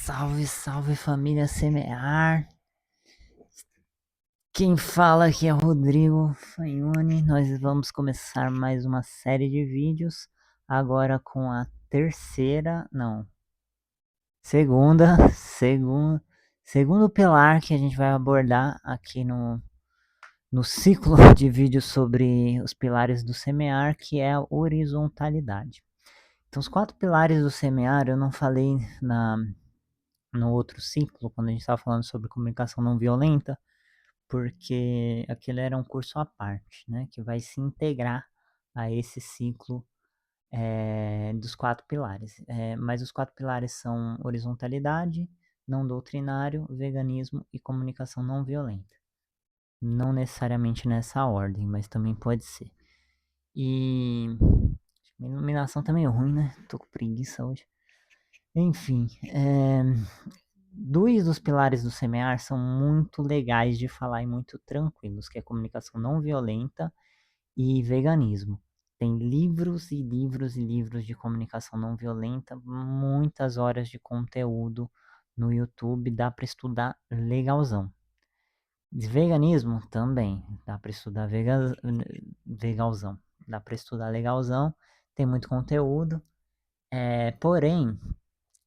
Salve, salve família Semear. Quem fala aqui é Rodrigo Fanhoni. Nós vamos começar mais uma série de vídeos, agora com a segundo pilar que a gente vai abordar aqui no ciclo de vídeos sobre os pilares do Semear, que é a horizontalidade. Então, os 4 pilares do Semear eu não falei no outro ciclo, quando a gente estava falando sobre comunicação não violenta, porque aquele era um curso à parte, né, que vai se integrar a esse ciclo dos 4 pilares. Mas os 4 pilares são horizontalidade, não doutrinário, veganismo e comunicação não violenta. Não necessariamente nessa ordem, mas também pode ser. E a iluminação tá meio ruim, né? Tô com preguiça hoje. Enfim, dois dos pilares do Semear são muito legais de falar e muito tranquilos, que é comunicação não violenta e veganismo. Tem livros e livros e livros de comunicação não violenta, muitas horas de conteúdo no YouTube, dá para estudar legalzão. De veganismo também, dá para estudar legalzão, dá para estudar legalzão, tem muito conteúdo, porém,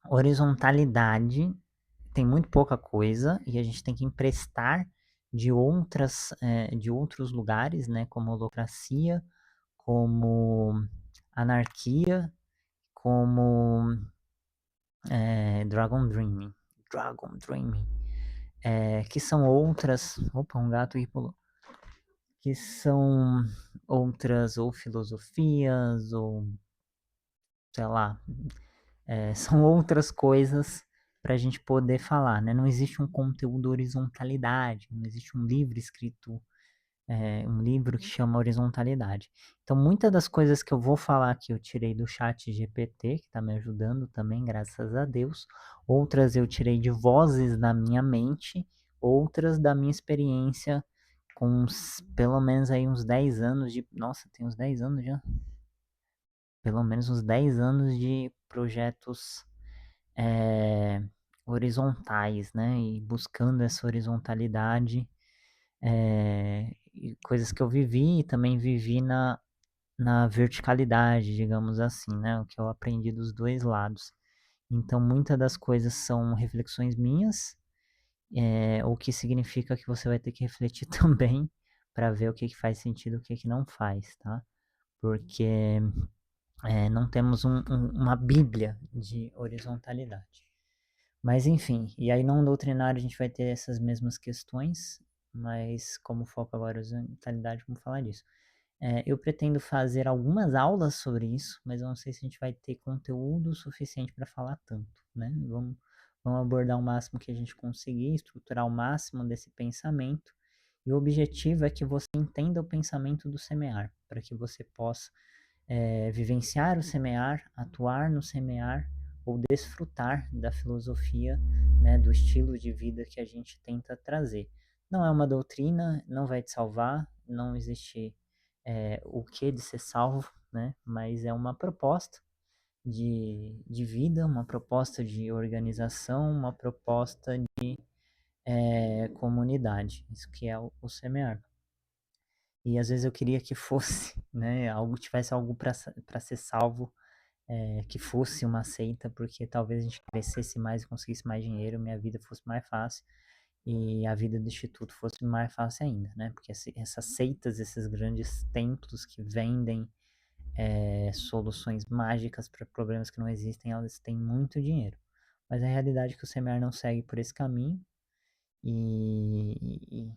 horizontalidade tem muito pouca coisa e a gente tem que emprestar de outros lugares, né, como holocracia, como anarquia, como Dragon Dreaming, que são outras, opa, um gato aqui pulou, que são outras ou filosofias ou sei lá, são outras coisas para a gente poder falar, né? Não existe um conteúdo horizontalidade, não existe um livro escrito, um livro que chama horizontalidade. Então, muitas das coisas que eu vou falar aqui eu tirei do chat GPT, que está me ajudando também, graças a Deus. Outras eu tirei de vozes da minha mente, outras da minha experiência com pelo menos aí uns 10 anos de... Nossa, tem uns 10 anos já? Pelo menos uns 10 anos de projetos é, horizontais, né? E buscando essa horizontalidade, e coisas que eu vivi e também vivi na verticalidade, digamos assim, né? O que eu aprendi dos dois lados. Então, muitas das coisas são reflexões minhas, o que significa que você vai ter que refletir também para ver o que faz sentido e o que não faz, tá? Porque não temos uma bíblia de horizontalidade. Mas enfim, e aí não doutrinário a gente vai ter essas mesmas questões, mas como foco agora é horizontalidade, vamos falar disso. Eu pretendo fazer algumas aulas sobre isso, mas eu não sei se a gente vai ter conteúdo suficiente para falar tanto, né? Vamos abordar o máximo que a gente conseguir, estruturar o máximo desse pensamento, e o objetivo é que você entenda o pensamento do semear, para que você possa vivenciar o semear, atuar no semear ou desfrutar da filosofia, né, do estilo de vida que a gente tenta trazer. Não é uma doutrina, não vai te salvar, não existe o que de ser salvo, né, mas é uma proposta de vida, uma proposta de organização, uma proposta de comunidade, isso que é o semear. E às vezes eu queria que fosse, né, tivesse algo para ser salvo, que fosse uma seita, porque talvez a gente crescesse mais e conseguisse mais dinheiro, minha vida fosse mais fácil e a vida do instituto fosse mais fácil ainda, né? Porque essas seitas, esses grandes templos que vendem soluções mágicas para problemas que não existem, elas têm muito dinheiro. Mas a realidade é que o Semear não segue por esse caminho e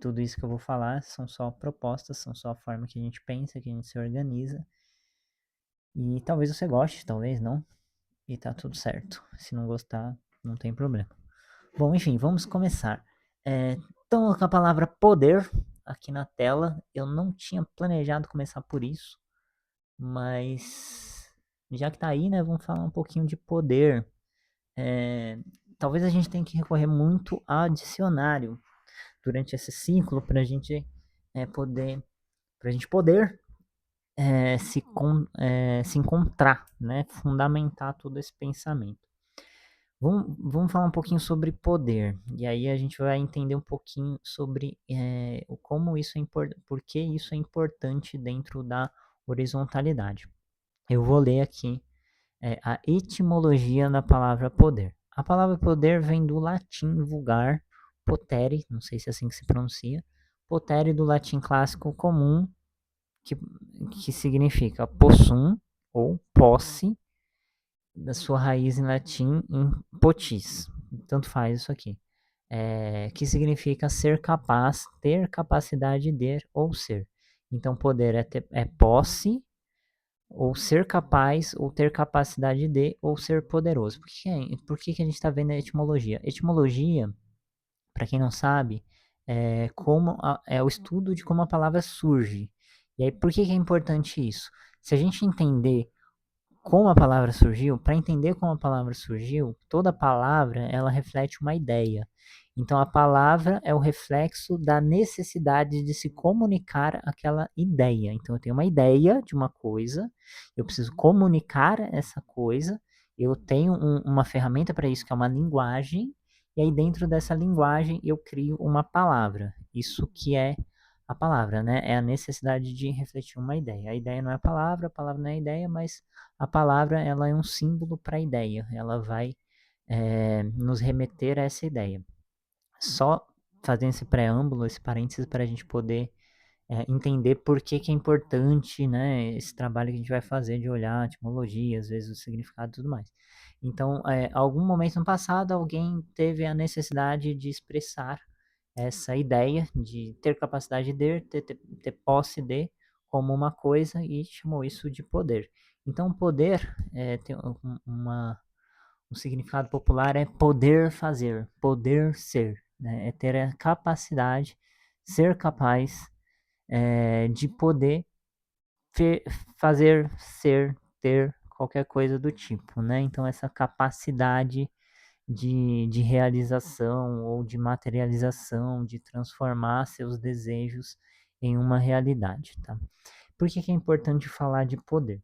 tudo isso que eu vou falar são só propostas, são só a forma que a gente pensa, que a gente se organiza. E talvez você goste, talvez não. E tá tudo certo. Se não gostar, não tem problema. Bom, enfim, vamos começar. Então, com a palavra poder aqui na tela, eu não tinha planejado começar por isso, mas já que tá aí, né, vamos falar um pouquinho de poder. Talvez a gente tenha que recorrer muito a dicionário durante esse ciclo para a gente poder se encontrar, né, fundamentar todo esse pensamento. Vamos falar um pouquinho sobre poder. E aí a gente vai entender um pouquinho sobre como isso é importante, por que isso é importante dentro da horizontalidade. Eu vou ler aqui a etimologia da palavra poder. A palavra poder vem do latim vulgar potere, não sei se é assim que se pronuncia, potere do latim clássico comum, que, que significa possum ou posse, da sua raiz em latim em potis. Tanto faz isso aqui. Que significa ser capaz, ter capacidade de ou ser. Então, poder é posse, ou ser capaz, ou ter capacidade de, ou ser poderoso. Por que a gente está vendo a etimologia? Etimologia, para quem não sabe, é o estudo de como a palavra surge. E aí, por que é importante isso? Se a gente entender como a palavra surgiu, para entender como a palavra surgiu, toda palavra ela reflete uma ideia. Então a palavra é o reflexo da necessidade de se comunicar aquela ideia. Então eu tenho uma ideia de uma coisa, eu preciso comunicar essa coisa, eu tenho uma ferramenta para isso que é uma linguagem, e aí dentro dessa linguagem eu crio uma palavra. Isso que é a palavra, né? É a necessidade de refletir uma ideia. A ideia não é a palavra não é a ideia, mas a palavra ela é um símbolo para a ideia, ela vai nos remeter a essa ideia. Só fazendo esse preâmbulo, esse parênteses, para a gente poder entender por que é importante, né, esse trabalho que a gente vai fazer de olhar a etimologia, às vezes o significado e tudo mais. Então, algum momento no passado, alguém teve a necessidade de expressar essa ideia de ter capacidade de ter posse de como uma coisa e chamou isso de poder. Então, poder tem um significado popular é poder fazer, poder ser, né? É ter a capacidade, ser capaz de poder fazer, ser, ter qualquer coisa do tipo, né? Então, essa capacidade de realização ou de materialização, de transformar seus desejos em uma realidade, tá? Por que é importante falar de poder?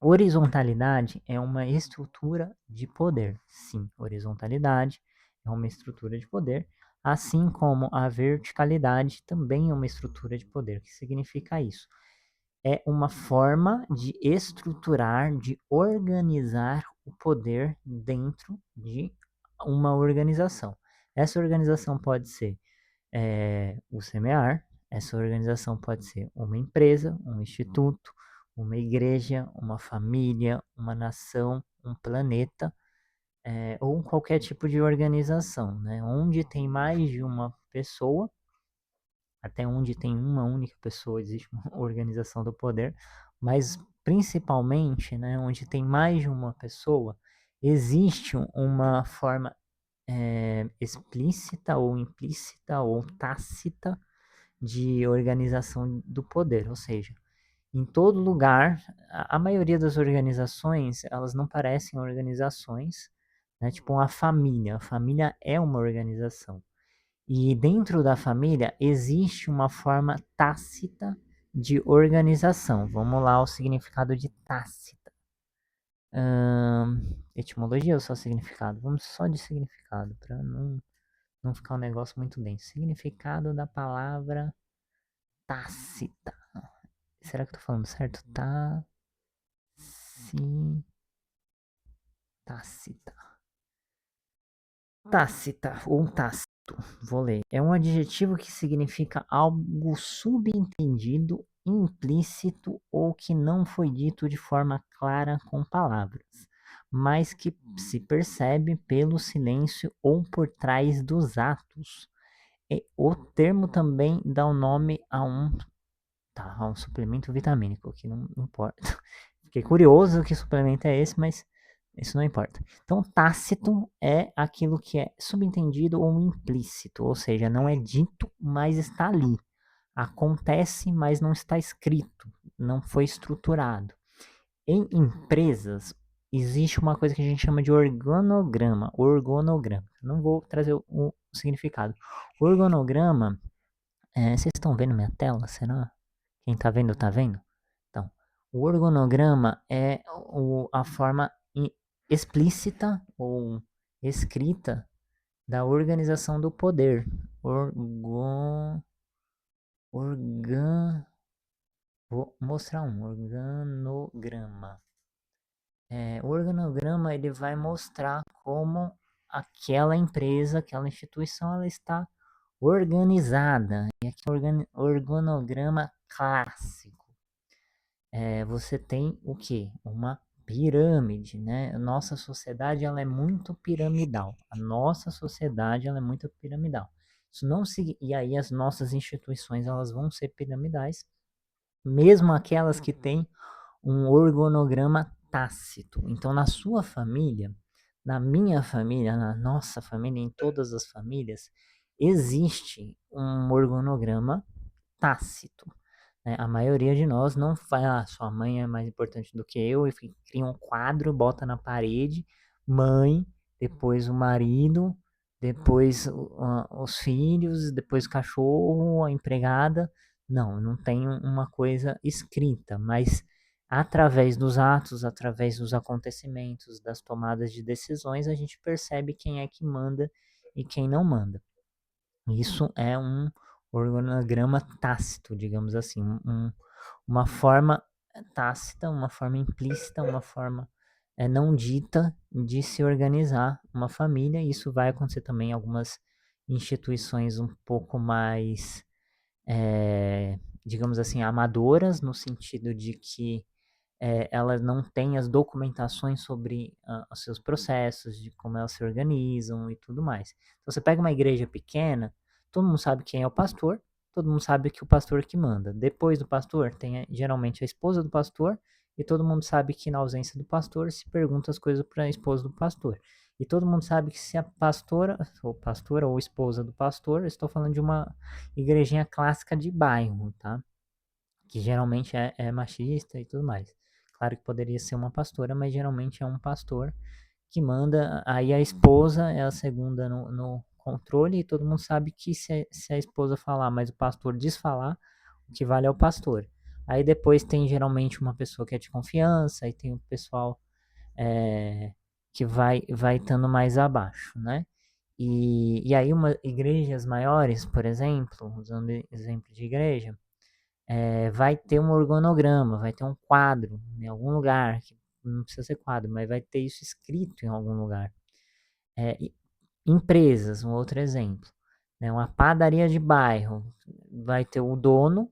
Horizontalidade é uma estrutura de poder. Sim, horizontalidade é uma estrutura de poder, assim como a verticalidade também é uma estrutura de poder. O que significa isso? É uma forma de estruturar, de organizar o poder dentro de uma organização. Essa organização pode ser o SEMEAR, essa organização pode ser uma empresa, um instituto, uma igreja, uma família, uma nação, um planeta, ou qualquer tipo de organização, né? Onde tem mais de uma pessoa, até onde tem uma única pessoa existe uma organização do poder, mas principalmente, né, onde tem mais de uma pessoa, existe uma forma explícita ou implícita ou tácita de organização do poder, ou seja, em todo lugar, a maioria das organizações, elas não parecem organizações, né? Tipo uma família. A família é uma organização. E dentro da família existe uma forma tácita de organização. Vamos lá, o significado de tácita. Etimologia ou só significado? Vamos só de significado, para não ficar um negócio muito denso. Significado da palavra tácita. Será que eu tô falando certo? Tácita. Tácita ou tácito. Vou ler. É um adjetivo que significa algo subentendido, implícito ou que não foi dito de forma clara com palavras, mas que se percebe pelo silêncio ou por trás dos atos. E o termo também dá o nome a um suplemento vitamínico, que não importa. Fiquei curioso que suplemento é esse, mas isso não importa. Então, tácito é aquilo que é subentendido ou implícito, ou seja, não é dito, mas está ali. Acontece, mas não está escrito, não foi estruturado. Em empresas, existe uma coisa que a gente chama de organograma. Organograma. Não vou trazer o significado. Organograma, vocês estão vendo minha tela? Será? Quem tá vendo, tá vendo? Então, o organograma é a forma explícita ou escrita da organização do poder. Organ, vou mostrar um organograma. O organograma ele vai mostrar como aquela empresa, aquela instituição, ela está organizada. E aqui organograma clássico. Você tem o que? Uma pirâmide, né? A nossa sociedade ela é muito piramidal. A nossa sociedade ela é muito piramidal. Isso não e aí as nossas instituições elas vão ser piramidais, mesmo aquelas que têm um organograma tácito. Então, na sua família, na minha família, na nossa família, em todas as famílias, existe um organograma tácito. Né? A maioria de nós não fala, sua mãe é mais importante do que eu, e cria um quadro, bota na parede, mãe, depois o marido, depois os filhos, depois o cachorro, a empregada. Não tem uma coisa escrita, mas através dos atos, através dos acontecimentos, das tomadas de decisões, a gente percebe quem é que manda e quem não manda. Isso é um organograma tácito, digamos assim, uma forma tácita, uma forma implícita, uma forma não dita de se organizar uma família. Isso vai acontecer também em algumas instituições um pouco mais, digamos assim, amadoras, no sentido de que elas não têm as documentações sobre os seus processos, de como elas se organizam e tudo mais. Então, você pega uma igreja pequena, todo mundo sabe quem é o pastor, todo mundo sabe que o pastor que manda. Depois do pastor, tem geralmente a esposa do pastor, e todo mundo sabe que na ausência do pastor, se pergunta as coisas para a esposa do pastor. E todo mundo sabe que se a pastora ou esposa do pastor, estou falando de uma igrejinha clássica de bairro, tá? Que geralmente é machista e tudo mais. Claro que poderia ser uma pastora, mas geralmente é um pastor que manda. Aí a esposa é a segunda no controle, e todo mundo sabe que se a esposa falar, mas o pastor desfalar, o que vale é o pastor. Aí depois tem geralmente uma pessoa que é de confiança, e tem o pessoal que vai estando mais abaixo, né? E aí igrejas maiores, por exemplo, usando exemplo de igreja, vai ter um organograma, vai ter um quadro em algum lugar, que não precisa ser quadro, mas vai ter isso escrito em algum lugar. Empresas, um outro exemplo, né? Uma padaria de bairro, vai ter o dono,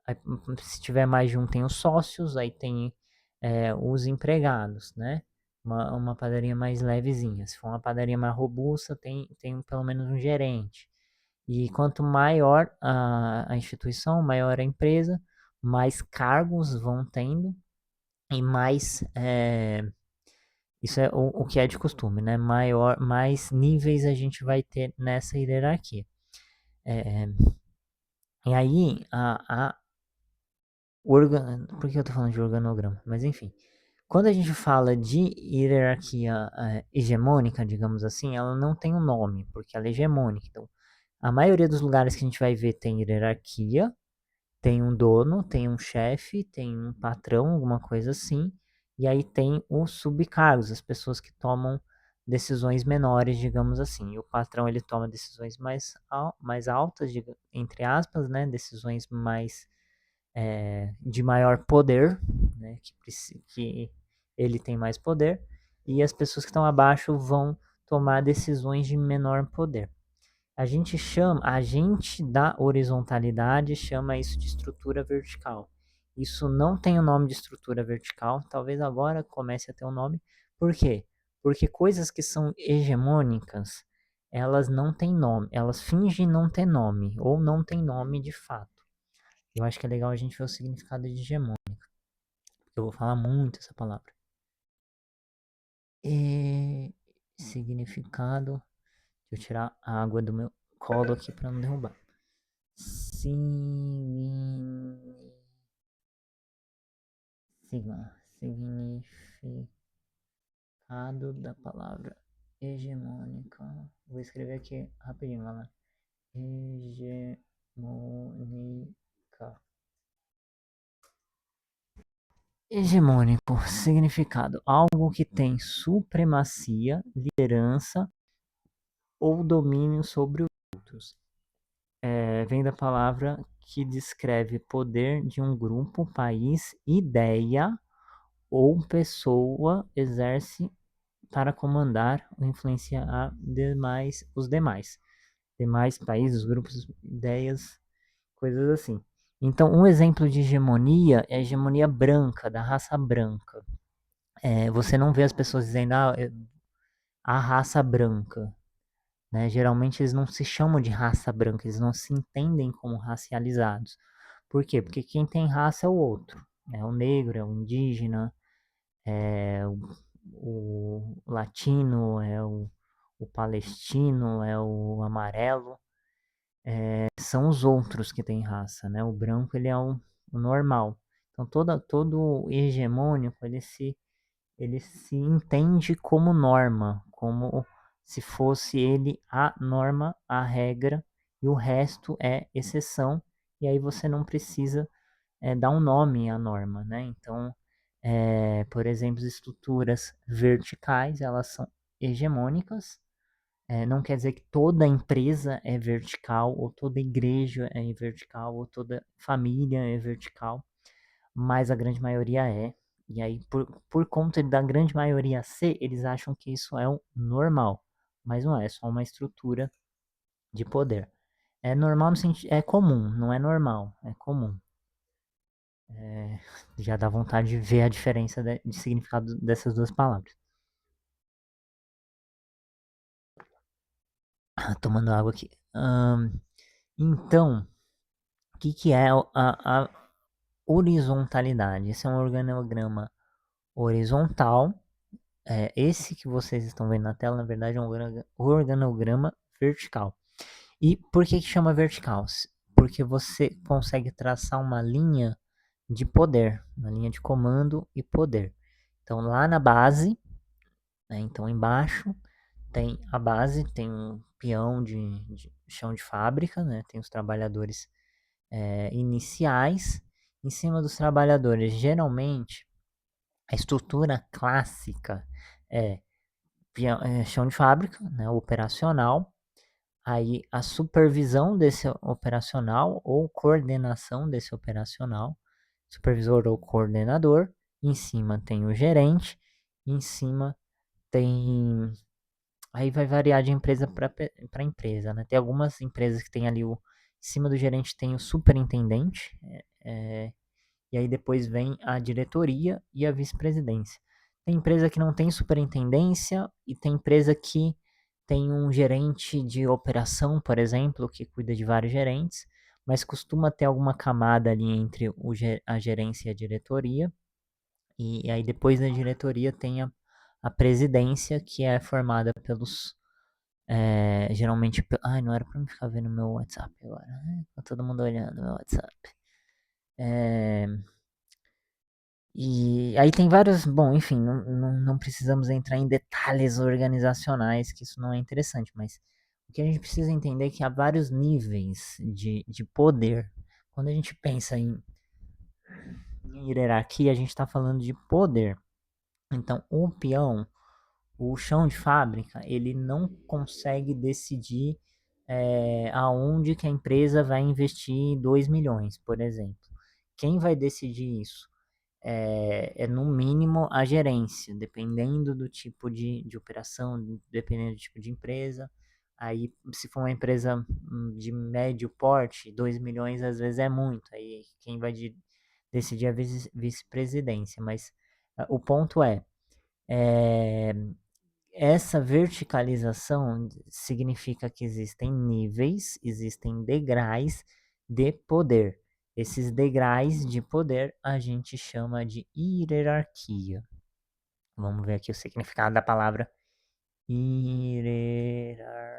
aí, se tiver mais de um tem os sócios, aí tem os empregados, né? Uma padaria mais levezinha. Se for uma padaria mais robusta, tem pelo menos um gerente. E quanto maior a instituição, maior a empresa, mais cargos vão tendo e mais. Isso é o que é de costume, né? Mais níveis a gente vai ter nessa hierarquia. É, e aí, por que eu tô falando de organograma? Mas enfim, quando a gente fala de hierarquia hegemônica, digamos assim, ela não tem um nome, porque ela é hegemônica. Então, a maioria dos lugares que a gente vai ver tem hierarquia, tem um dono, tem um chefe, tem um patrão, alguma coisa assim. E aí tem os subcargos, as pessoas que tomam decisões menores, digamos assim. E o patrão ele toma decisões mais altas, entre aspas, né? Decisões mais de maior poder, né? Que ele tem mais poder. E as pessoas que estão abaixo vão tomar decisões de menor poder. A gente da horizontalidade chama isso de estrutura vertical. Isso não tem o nome de estrutura vertical, talvez agora comece a ter um nome. Por quê? Porque coisas que são hegemônicas, elas não têm nome, elas fingem não ter nome, ou não têm nome de fato. Eu acho que é legal a gente ver o significado de hegemônica, porque eu vou falar muito essa palavra. E significado. Deixa eu tirar a água do meu colo aqui para não derrubar. Significado da palavra hegemônica. Vou escrever aqui rapidinho, galera. Hegemônica. Hegemônico, significado: algo que tem supremacia, liderança ou domínio sobre os outros. Vem da palavra que descreve poder de um grupo, país, ideia ou pessoa exerce para comandar ou influenciar os demais países, grupos, ideias, coisas assim. Então, um exemplo de hegemonia é a hegemonia branca, da raça branca. Você não vê as pessoas dizendo a raça branca, né? Geralmente eles não se chamam de raça branca, eles não se entendem como racializados. Por quê? Porque quem tem raça é o outro. É o negro, é o indígena, é o latino, o palestino, é o amarelo. São os outros que têm raça, né? O branco ele é o normal. Então todo hegemônico ele se entende como norma, como se fosse ele a norma, a regra, e o resto é exceção, e aí você não precisa dar um nome à norma, né? Então, por exemplo, estruturas verticais, elas são hegemônicas, não quer dizer que toda empresa é vertical, ou toda igreja é vertical, ou toda família é vertical, mas a grande maioria é. E aí, por conta da grande maioria ser, eles acham que isso é o normal. Mas não é, é só uma estrutura de poder. É normal no sentido. É comum, não é normal, é comum. Já dá vontade de ver a diferença de significado dessas duas palavras. Tomando água aqui. Então, o que é a horizontalidade? Esse é um organograma horizontal. Esse que vocês estão vendo na tela, na verdade, é um organograma vertical. E por que chama vertical? Porque você consegue traçar uma linha de poder, uma linha de comando e poder. Então, lá na base, né, então embaixo, tem a base, tem um peão de chão de fábrica, né, tem os trabalhadores iniciais. Em cima dos trabalhadores, geralmente, a estrutura clássica é chão de fábrica, né, operacional, aí a supervisão desse operacional ou coordenação desse operacional, supervisor ou coordenador, em cima tem o gerente, em cima tem. Aí vai variar de empresa para empresa, né? Tem algumas empresas que tem ali em cima do gerente tem o superintendente, e aí depois vem a diretoria e a vice-presidência. Tem empresa que não tem superintendência e tem empresa que tem um gerente de operação, por exemplo, que cuida de vários gerentes, mas costuma ter alguma camada ali entre a gerência e a diretoria. E aí depois da diretoria tem a presidência, que é formada pelos. Geralmente. Ai, não era pra me ficar vendo meu WhatsApp agora, né? Tá todo mundo olhando meu WhatsApp. É, E aí tem vários. Bom, enfim, não precisamos entrar em detalhes organizacionais, que isso não é interessante, mas o que a gente precisa entender é que há vários níveis de poder. Quando a gente pensa em hierarquia, a gente está falando de poder. Então, o peão, o chão de fábrica, ele não consegue decidir aonde que a empresa vai investir 2 milhões, por exemplo. Quem vai decidir isso? No mínimo a gerência, dependendo do tipo de operação, dependendo do tipo de empresa. Aí, se for uma empresa de médio porte, 2 milhões às vezes é muito. Aí, quem vai decidir é a vice-presidência. Mas o ponto é, essa verticalização significa que existem níveis, existem degraus de poder. Esses degraus de poder a gente chama de hierarquia. Vamos ver aqui o significado da palavra hierarquia.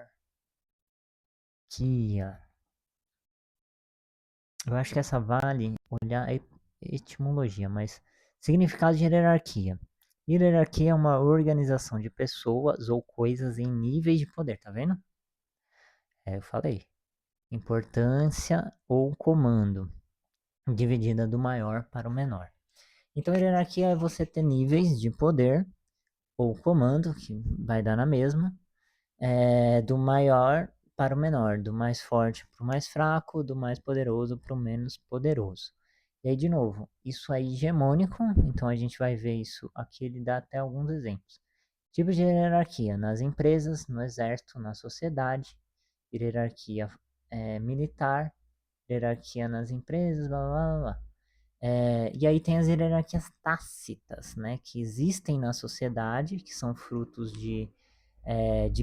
Eu acho que essa vale olhar a etimologia, mas significado de hierarquia. Hierarquia é uma organização de pessoas ou coisas em níveis de poder, tá vendo? Eu falei. Importância ou comando, dividida do maior para o menor. Então, hierarquia é você ter níveis de poder ou comando, que vai dar na mesma, do maior para o menor, do mais forte para o mais fraco, do mais poderoso para o menos poderoso. E aí, de novo, isso é hegemônico, então a gente vai ver isso aqui, ele dá até alguns exemplos. Tipos de hierarquia nas empresas, no exército, na sociedade, hierarquia militar, hierarquia nas empresas, blá blá blá. Blá. E aí tem as hierarquias tácitas, né, que existem na sociedade, que são frutos de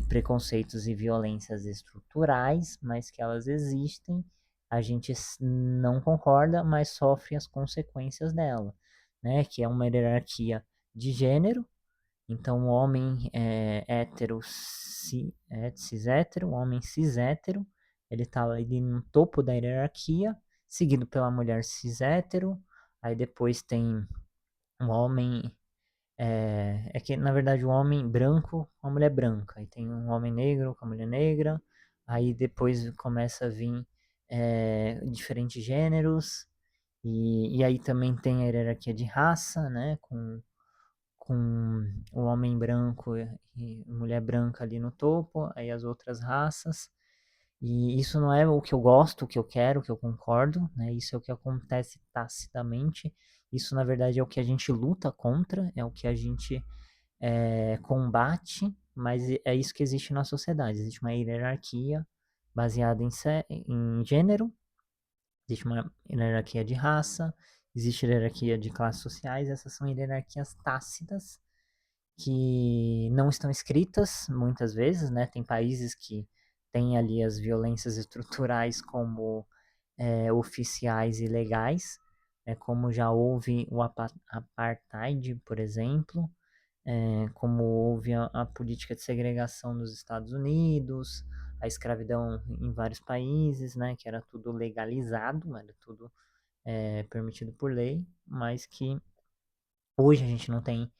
preconceitos e violências estruturais, mas que elas existem, a gente não concorda, mas sofre as consequências dela, né, que é uma hierarquia de gênero, então o homem hétero, cis hétero, o homem cis hétero, ele está ali no topo da hierarquia, seguido pela mulher cis hétero, aí depois tem um homem que na verdade o homem branco com a mulher branca, aí tem um homem negro com a mulher negra, aí depois começa a vir diferentes gêneros, e aí também tem a hierarquia de raça, né, com o homem branco e mulher branca ali no topo, aí as outras raças. E isso não é o que eu gosto, o que eu quero, o que eu concordo, né? Isso é o que acontece tacitamente. Isso, na verdade, é o que a gente luta contra, é o que a gente combate, mas é isso que existe na sociedade. Existe uma hierarquia baseada em gênero, existe uma hierarquia de raça, existe hierarquia de classes sociais, essas são hierarquias tácitas que não estão escritas muitas vezes, né? Tem países que têm ali as violências estruturais como oficiais e legais, como já houve o apartheid, por exemplo, como houve a política de segregação nos Estados Unidos, a escravidão em vários países, né? Que era tudo legalizado, era tudo permitido por lei, mas que hoje a gente não tem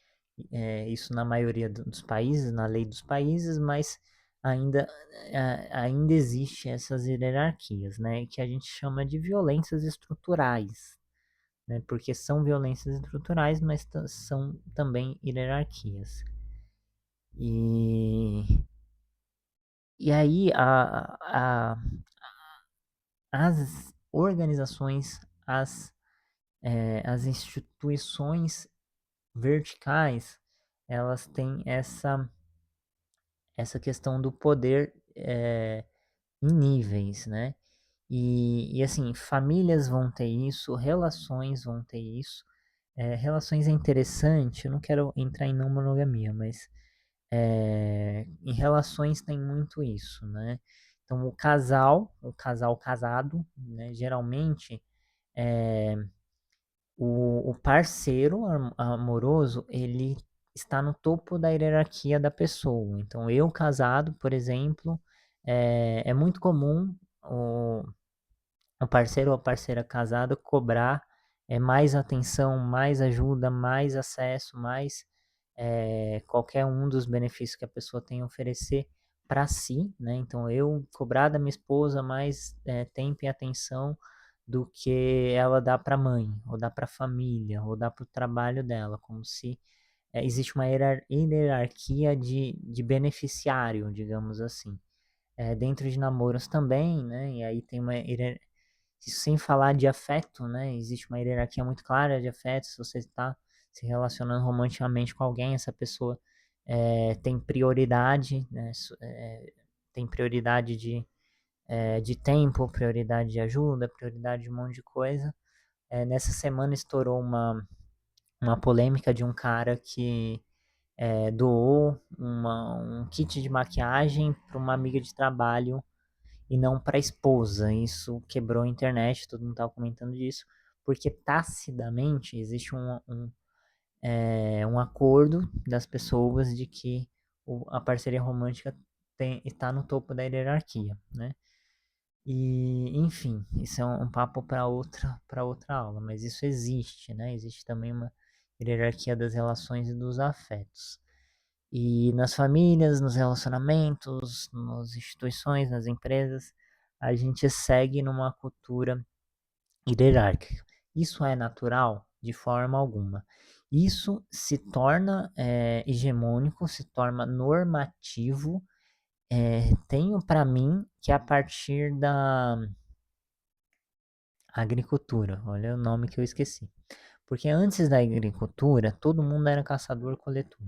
isso na maioria dos países, na lei dos países, mas ainda, ainda existe essas hierarquias, né, que a gente chama de violências estruturais, né, porque são violências estruturais, mas são também hierarquias. E, e aí as organizações, as instituições verticais, elas têm essa questão do poder em níveis, né? E assim, famílias vão ter isso, relações vão ter isso. Relações é interessante, eu não quero entrar em não monogamia, mas em relações tem muito isso, né? Então o casal casado, né, geralmente o parceiro amoroso, ele está no topo da hierarquia da pessoa. Então, eu casado, por exemplo, é muito comum o parceiro ou a parceira casada cobrar mais atenção, mais ajuda, mais acesso, mais qualquer um dos benefícios que a pessoa tem a oferecer para si, né? Então eu cobrar da minha esposa mais tempo e atenção do que ela dá para a mãe, ou dá para a família, ou dá para o trabalho dela, como se existe uma hierarquia de beneficiário, digamos assim. Dentro de namoros também, né? E aí tem uma isso sem falar de afeto, né? Existe uma hierarquia muito clara de afeto. Se você está se relacionando romanticamente com alguém, essa pessoa tem prioridade, né? Tem prioridade de tempo, prioridade de ajuda, prioridade de um monte de coisa. Nessa semana estourou uma polêmica de um cara que doou um kit de maquiagem para uma amiga de trabalho e não para a esposa. Isso quebrou a internet, todo mundo estava comentando disso, porque tacidamente existe um acordo das pessoas de que a parceria romântica está no topo da hierarquia, né? E, enfim, isso é um papo para outra aula, mas isso existe, né? Existe também uma hierarquia das relações e dos afetos. E nas famílias, nos relacionamentos, nas instituições, nas empresas, a gente segue numa cultura hierárquica. Isso é natural? de forma alguma. Isso se torna hegemônico, se torna normativo. Tenho para mim que a partir da agricultura, olha o nome que eu esqueci. Porque antes da agricultura, todo mundo era caçador-coletor.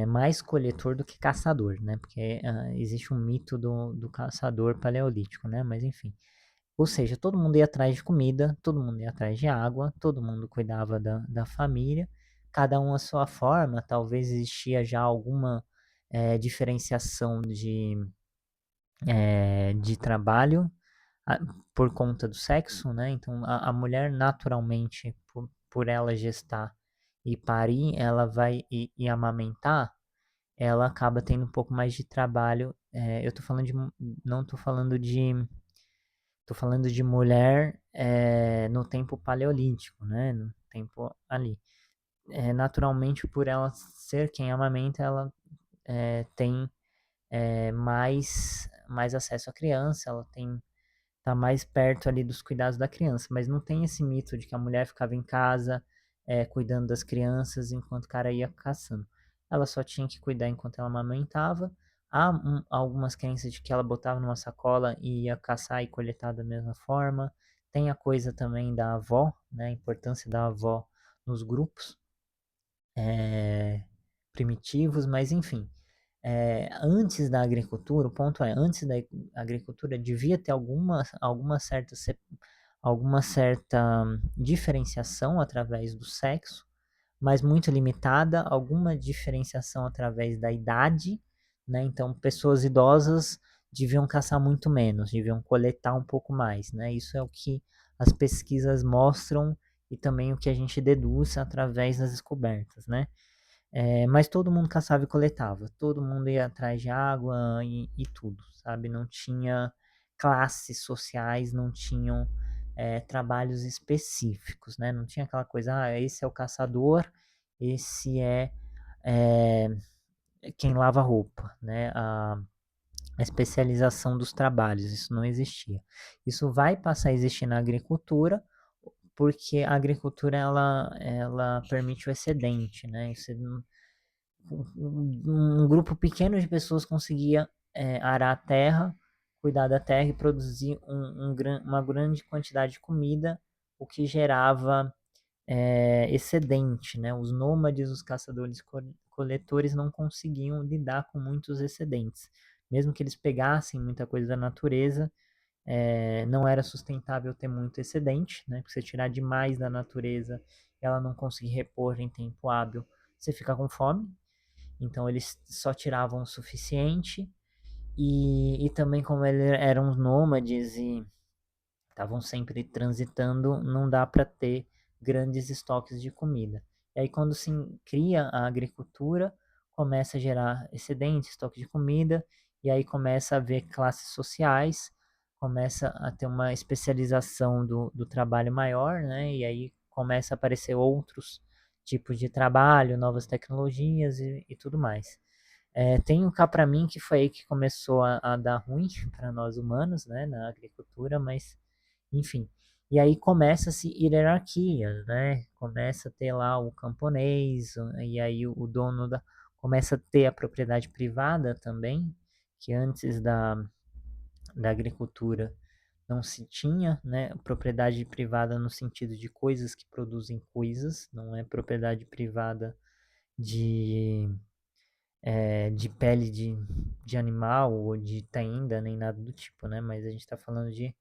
Mais coletor do que caçador, né? Porque existe um mito do caçador paleolítico, né? Mas enfim. Ou seja, todo mundo ia atrás de comida, todo mundo ia atrás de água, todo mundo cuidava da família, cada um à sua forma. Talvez existia já alguma diferenciação de trabalho a- por conta do sexo, né? Então, a mulher naturalmente, por ela gestar e parir, ela vai e amamentar, ela acaba tendo um pouco mais de trabalho. Eu tô falando de, não tô falando de mulher no tempo paleolítico, né? No tempo ali. Naturalmente, por ela ser quem amamenta, ela tem mais acesso à criança, ela tem tá mais perto ali dos cuidados da criança, mas não tem esse mito de que a mulher ficava em casa cuidando das crianças enquanto o cara ia caçando. Ela só tinha que cuidar enquanto ela amamentava. Há algumas crenças de que ela botava numa sacola e ia caçar e coletar da mesma forma. Tem a coisa também da avó, né, a importância da avó nos grupos eh, primitivos, mas enfim. Antes da agricultura, o ponto é, antes da agricultura devia ter alguma certa diferenciação através do sexo, mas muito limitada, alguma diferenciação através da idade, né? Então, pessoas idosas deviam caçar muito menos, deviam coletar um pouco mais, né? Isso é o que as pesquisas mostram e também o que a gente deduz através das descobertas, né? Mas todo mundo caçava e coletava, todo mundo ia atrás de água e tudo, sabe? Não tinha classes sociais, não tinham trabalhos específicos, né? Não tinha aquela coisa, esse é o caçador, esse é quem lava roupa, né? A especialização dos trabalhos, isso não existia. Isso vai passar a existir na agricultura, porque a agricultura ela permite o excedente, né? Um grupo pequeno de pessoas conseguia arar a terra, cuidar da terra e produzir uma grande quantidade de comida, o que gerava excedente, né? Os nômades, os caçadores coletores não conseguiam lidar com muitos excedentes. Mesmo que eles pegassem muita coisa da natureza, não era sustentável ter muito excedente, né? Porque você tirar demais da natureza e ela não conseguir repor em tempo hábil, você fica com fome. Então eles só tiravam o suficiente e também como eles eram nômades e estavam sempre transitando, não dá para ter grandes estoques de comida. E aí quando se cria a agricultura, começa a gerar excedente, estoque de comida, e aí começa a haver classes sociais, começa a ter uma especialização do trabalho maior, né? E aí começa a aparecer outros tipos de trabalho, novas tecnologias e tudo mais. Tem um cá para mim que foi aí que começou a dar ruim para nós humanos, né, na agricultura, mas enfim. E aí começa-se hierarquias, né? Começa a ter lá o camponês, e aí o dono começa a ter a propriedade privada também, que antes da agricultura não se tinha, né? Propriedade privada no sentido de coisas que produzem coisas, não é propriedade privada de de pele de animal ou de tenda, nem nada do tipo, né? Mas a gente está falando de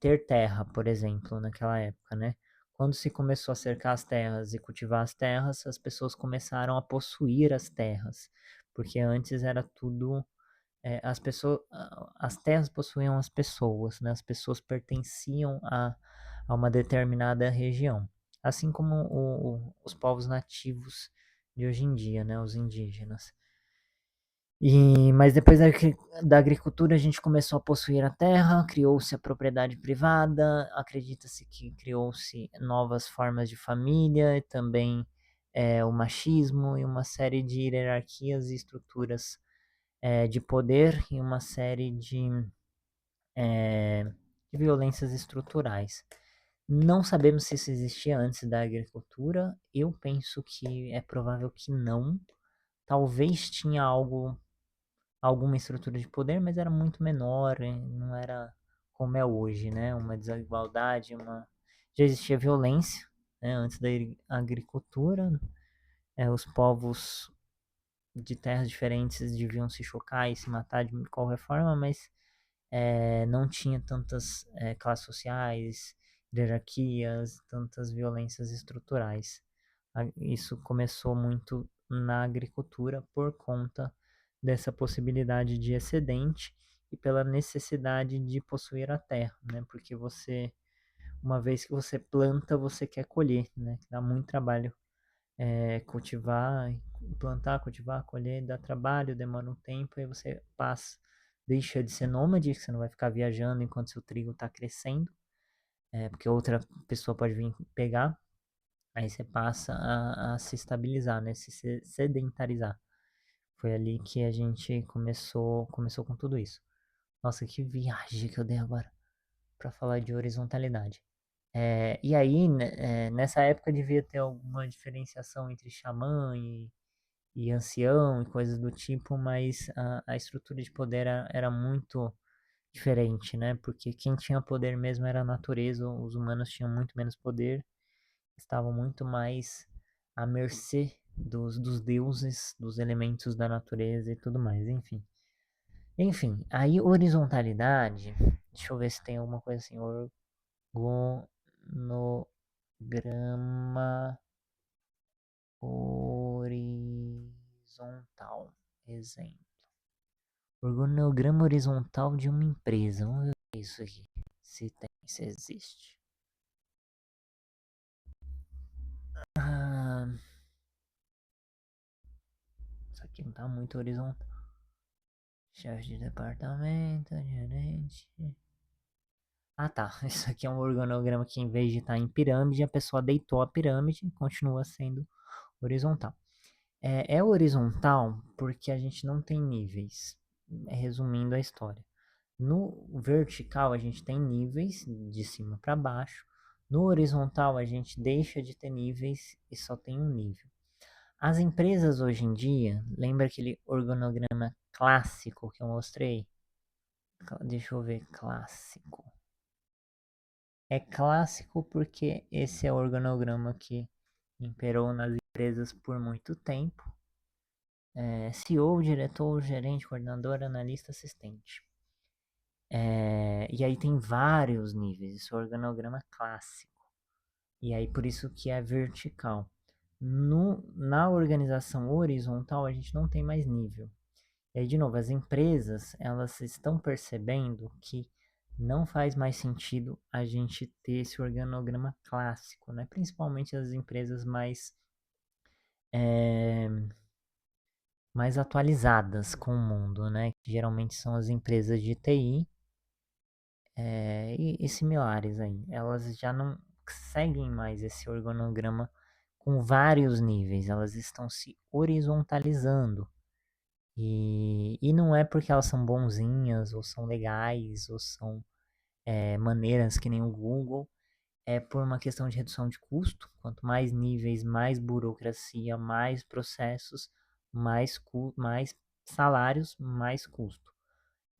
ter terra, por exemplo, naquela época, né? Quando se começou a cercar as terras e cultivar as terras, as pessoas começaram a possuir as terras, porque antes era tudo as terras possuíam as pessoas, né? As pessoas pertenciam a uma determinada região, assim como os povos nativos de hoje em dia, né? Os indígenas. Mas depois da agricultura a gente começou a possuir a terra, criou-se a propriedade privada, acredita-se que criou-se novas formas de família e também o machismo e uma série de hierarquias e estruturas de poder e uma série de violências estruturais. Não sabemos se isso existia antes da agricultura. Eu penso que é provável que não. Talvez tinha alguma estrutura de poder, mas era muito menor, não era como é hoje, né? Uma desigualdade, já existia violência, né? Antes da agricultura, os povos de terras diferentes deviam se chocar e se matar de qualquer forma, mas não tinha tantas classes sociais, hierarquias, tantas violências estruturais. Isso começou muito na agricultura por conta dessa possibilidade de excedente e pela necessidade de possuir a terra, né? Porque uma vez que você planta, você quer colher, né? Dá muito trabalho cultivar, plantar, cultivar, colher, dá trabalho, demora um tempo, aí você deixa de ser nômade, que você não vai ficar viajando enquanto seu trigo está crescendo, porque outra pessoa pode vir pegar, aí você passa a se estabilizar, né, se sedentarizar. Foi ali que a gente começou com tudo isso. Nossa, que viagem que eu dei agora para falar de horizontalidade. E aí, né, nessa época devia ter alguma diferenciação entre xamã e ancião e coisas do tipo, mas a estrutura de poder era muito diferente, né? Porque quem tinha poder mesmo era a natureza, os humanos tinham muito menos poder, estavam muito mais à mercê dos deuses, dos elementos da natureza e tudo mais, enfim. Enfim, aí horizontalidade, deixa eu ver se tem alguma coisa assim, organograma horizontal, exemplo. Organograma horizontal de uma empresa. Vamos ver o que é isso aqui. Se existe. Ah, isso aqui não tá muito horizontal. Chefe de departamento, gerente. Ah tá, isso aqui é um organograma que em vez de estar em pirâmide, a pessoa deitou a pirâmide e continua sendo horizontal. É horizontal porque a gente não tem níveis. Resumindo a história. No vertical, a gente tem níveis de cima para baixo. No horizontal, a gente deixa de ter níveis e só tem um nível. As empresas hoje em dia, lembra aquele organograma clássico que eu mostrei? Deixa eu ver, clássico. É clássico porque esse é o organograma que imperou nas empresas por muito tempo. CEO, diretor, gerente, coordenador, analista, assistente. E aí tem vários níveis, esse é o organograma clássico. E aí por isso que é vertical. Na organização horizontal a gente não tem mais nível. E aí de novo, as empresas elas estão percebendo que não faz mais sentido a gente ter esse organograma clássico, né? Principalmente as empresas é, mais atualizadas com o mundo, né? Que geralmente são as empresas de TI e similares aí. Elas já não seguem mais esse organograma com vários níveis, elas estão se horizontalizando. E não é porque elas são bonzinhas, ou são legais, ou são maneiras que nem o Google, é por uma questão de redução de custo. Quanto mais níveis, mais burocracia, mais processos, mais salários, mais custo.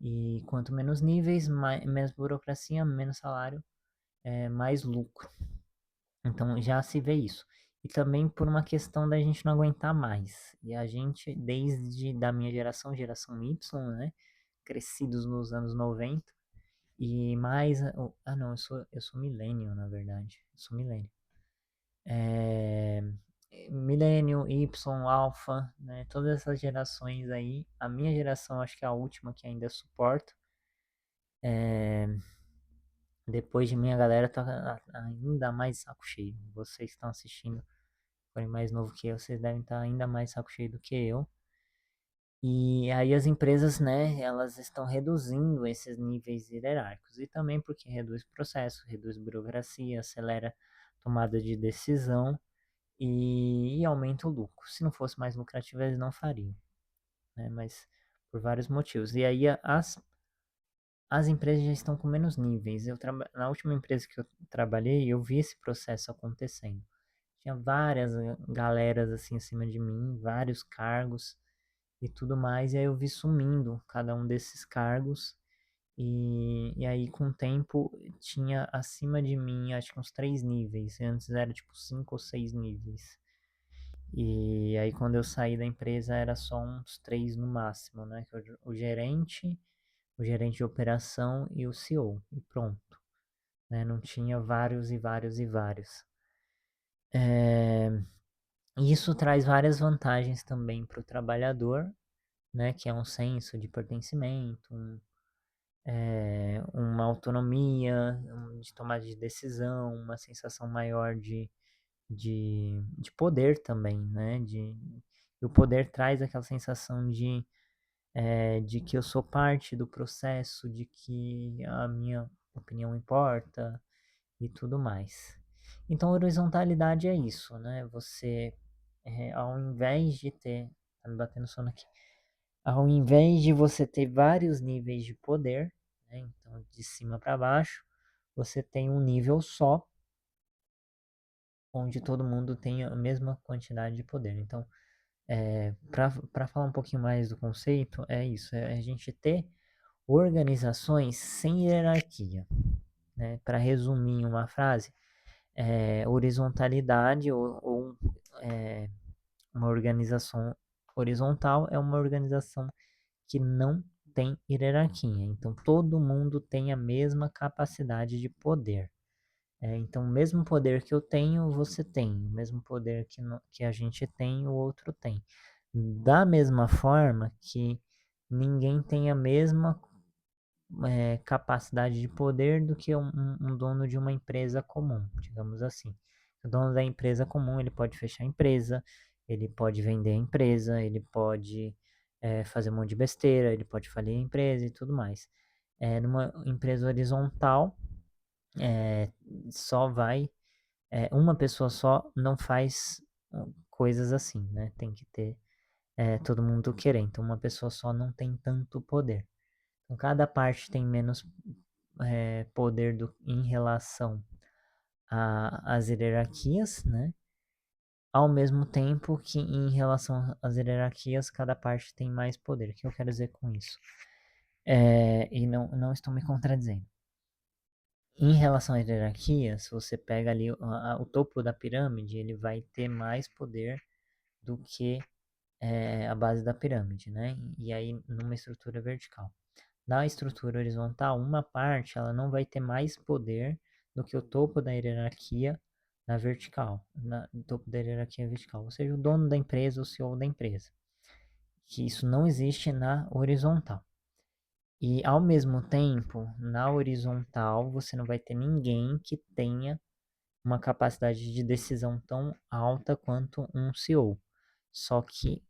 E quanto menos níveis, menos burocracia, menos salário, mais lucro. Então já se vê isso. E também por uma questão da gente não aguentar mais. E a gente, desde da minha geração Y, né? Crescidos nos anos 90 e mais. Não, eu sou millennial, na verdade. Eu sou millennial. É, millennial, Y, Alpha, né? Todas essas gerações aí. A minha geração, acho que é a última que ainda suporta. Depois de mim, a galera tá ainda mais saco cheio. Vocês que estão assistindo, forem mais novo que eu, vocês devem estar ainda mais saco cheio do que eu. E aí as empresas, né, elas estão reduzindo esses níveis hierárquicos. E também porque reduz processo, reduz burocracia, acelera tomada de decisão e aumenta o lucro. Se não fosse mais lucrativo, eles não fariam, né? Mas por vários motivos. E aí as empresas já estão com menos níveis. Na última empresa que eu trabalhei, eu vi esse processo acontecendo. Tinha várias galeras assim acima de mim, vários cargos e tudo mais, e aí eu vi sumindo cada um desses cargos. E aí, com o tempo, tinha acima de mim, acho que uns 3 níveis. Antes era tipo 5 ou 6 níveis. E aí, quando eu saí da empresa, era só uns 3 no máximo, né? O gerente de operação e o CEO. E pronto, né? Não tinha vários e vários e vários. E isso traz várias vantagens também para o trabalhador, né? Que é um senso de pertencimento, uma autonomia de tomada de decisão, uma sensação maior de poder também, né? E o poder traz aquela sensação de que eu sou parte do processo, de que a minha opinião importa e tudo mais. Então, horizontalidade é isso, né? Você, ao invés de ter. Tá me batendo sono aqui. Ao invés de você ter vários níveis de poder, né? Então, de cima para baixo, você tem um nível só, onde todo mundo tem a mesma quantidade de poder. Então, para falar um pouquinho mais do conceito, é isso: é a gente ter organizações sem hierarquia. Né? Para resumir em uma frase, horizontalidade ou uma organização horizontal é uma organização que não tem hierarquia. Então, todo mundo tem a mesma capacidade de poder. Então, o mesmo poder que eu tenho, você tem. O mesmo poder que a gente tem, o outro tem. Da mesma forma que ninguém tem a mesma capacidade de poder do que um dono de uma empresa comum, digamos assim. O dono da empresa comum, ele pode fechar a empresa, ele pode vender a empresa, ele pode fazer um monte de besteira, ele pode falir a empresa e tudo mais. Numa empresa horizontal, é, só vai, uma pessoa só não faz coisas assim, né? Tem que ter todo mundo querer. Então, uma pessoa só não tem tanto poder. Então, cada parte tem menos poder em relação às hierarquias, né? Ao mesmo tempo que em relação às hierarquias, cada parte tem mais poder. O que eu quero dizer com isso? E não estou me contradizendo. Em relação às hierarquias, você pega ali o topo da pirâmide, ele vai ter mais poder do que a base da pirâmide, né? E aí numa estrutura vertical. Na estrutura horizontal, uma parte ela não vai ter mais poder do que o topo da hierarquia na vertical, no topo da hierarquia vertical, ou seja, o dono da empresa, o CEO da empresa. Que isso não existe na horizontal. E ao mesmo tempo, na horizontal, você não vai ter ninguém que tenha uma capacidade de decisão tão alta quanto um CEO. Só que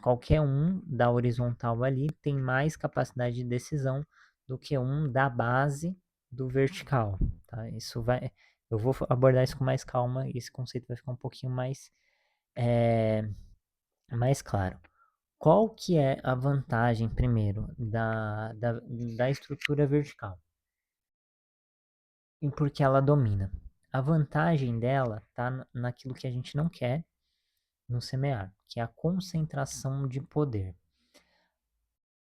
qualquer um da horizontal ali tem mais capacidade de decisão do que um da base do vertical. Tá? Eu vou abordar isso com mais calma e esse conceito vai ficar um pouquinho mais claro. Qual que é a vantagem, primeiro, da estrutura vertical? E por que ela domina? A vantagem dela está naquilo que a gente não quer no semear, que é a concentração de poder.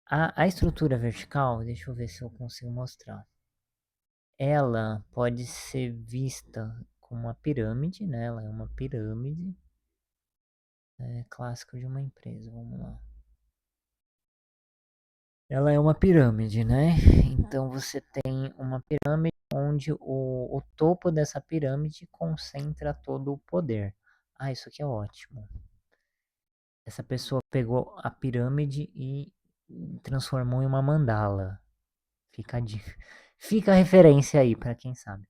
A estrutura vertical, deixa eu ver se eu consigo mostrar. Ela pode ser vista como uma pirâmide, né? Ela é uma pirâmide. Clássico de uma empresa, vamos lá. Ela é uma pirâmide, né? Então você tem uma pirâmide onde o topo dessa pirâmide concentra todo o poder. Ah, isso aqui é ótimo. Essa pessoa pegou a pirâmide e transformou em uma mandala. Fica a referência aí para quem sabe.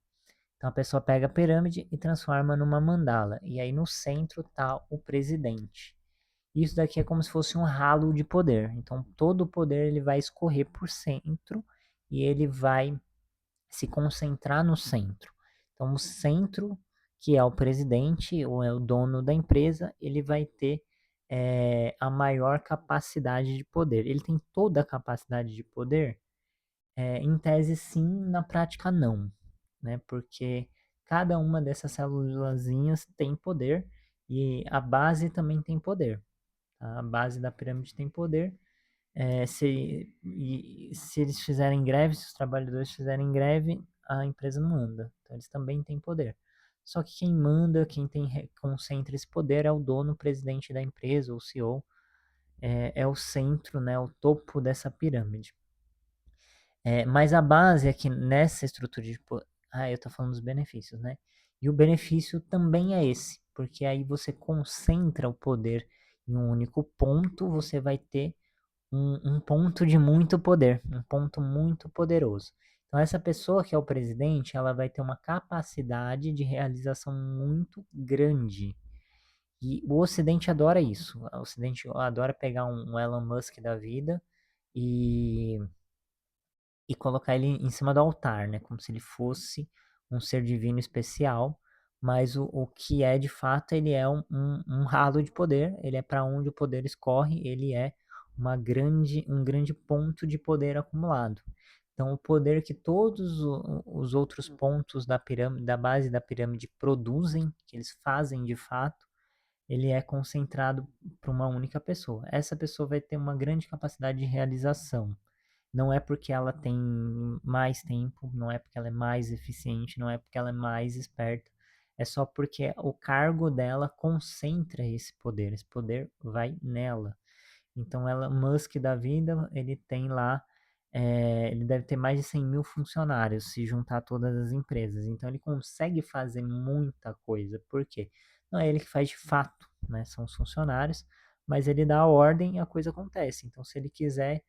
Então a pessoa pega a pirâmide e transforma numa mandala. E aí no centro está o presidente. Isso daqui é como se fosse um ralo de poder. Então todo o poder ele vai escorrer por centro e ele vai se concentrar no centro. Então o centro, que é o presidente ou é o dono da empresa, ele vai ter a maior capacidade de poder. Ele tem toda a capacidade de poder? Em tese sim, na prática não, né? Porque cada uma dessas célulazinhas tem poder e a base também tem poder, tá? A base da pirâmide tem poder. Se eles fizerem greve, se os trabalhadores fizerem greve, a empresa não anda. Então eles também têm poder. Só que quem manda, concentra esse poder é o dono, o presidente da empresa, ou CEO, é o centro, né, o topo dessa pirâmide. Mas a base é que nessa estrutura de. Eu tô falando dos benefícios, né? E o benefício também é esse, porque aí você concentra o poder em um único ponto, você vai ter um ponto de muito poder, um ponto muito poderoso. Então, essa pessoa que é o presidente, ela vai ter uma capacidade de realização muito grande. E o Ocidente adora isso. O Ocidente adora pegar um Elon Musk da vida e colocar ele em cima do altar, né? Como se ele fosse um ser divino especial, mas o que é de fato, ele é um ralo de poder, ele é para onde o poder escorre, ele é um grande ponto de poder acumulado. Então, o poder que todos os outros pontos da pirâmide, da base da pirâmide produzem, que eles fazem de fato, ele é concentrado para uma única pessoa. Essa pessoa vai ter uma grande capacidade de realização. Não é porque ela tem mais tempo, não é porque ela é mais eficiente, não é porque ela é mais esperta. É só porque o cargo dela concentra esse poder. Esse poder vai nela. Então, ela, Musk da vida, ele tem lá, ele deve ter mais de 100 mil funcionários, se juntar todas as empresas. Então, ele consegue fazer muita coisa. Por quê? Não é ele que faz de fato, né? São os funcionários, mas ele dá a ordem e a coisa acontece. Então, se ele quiser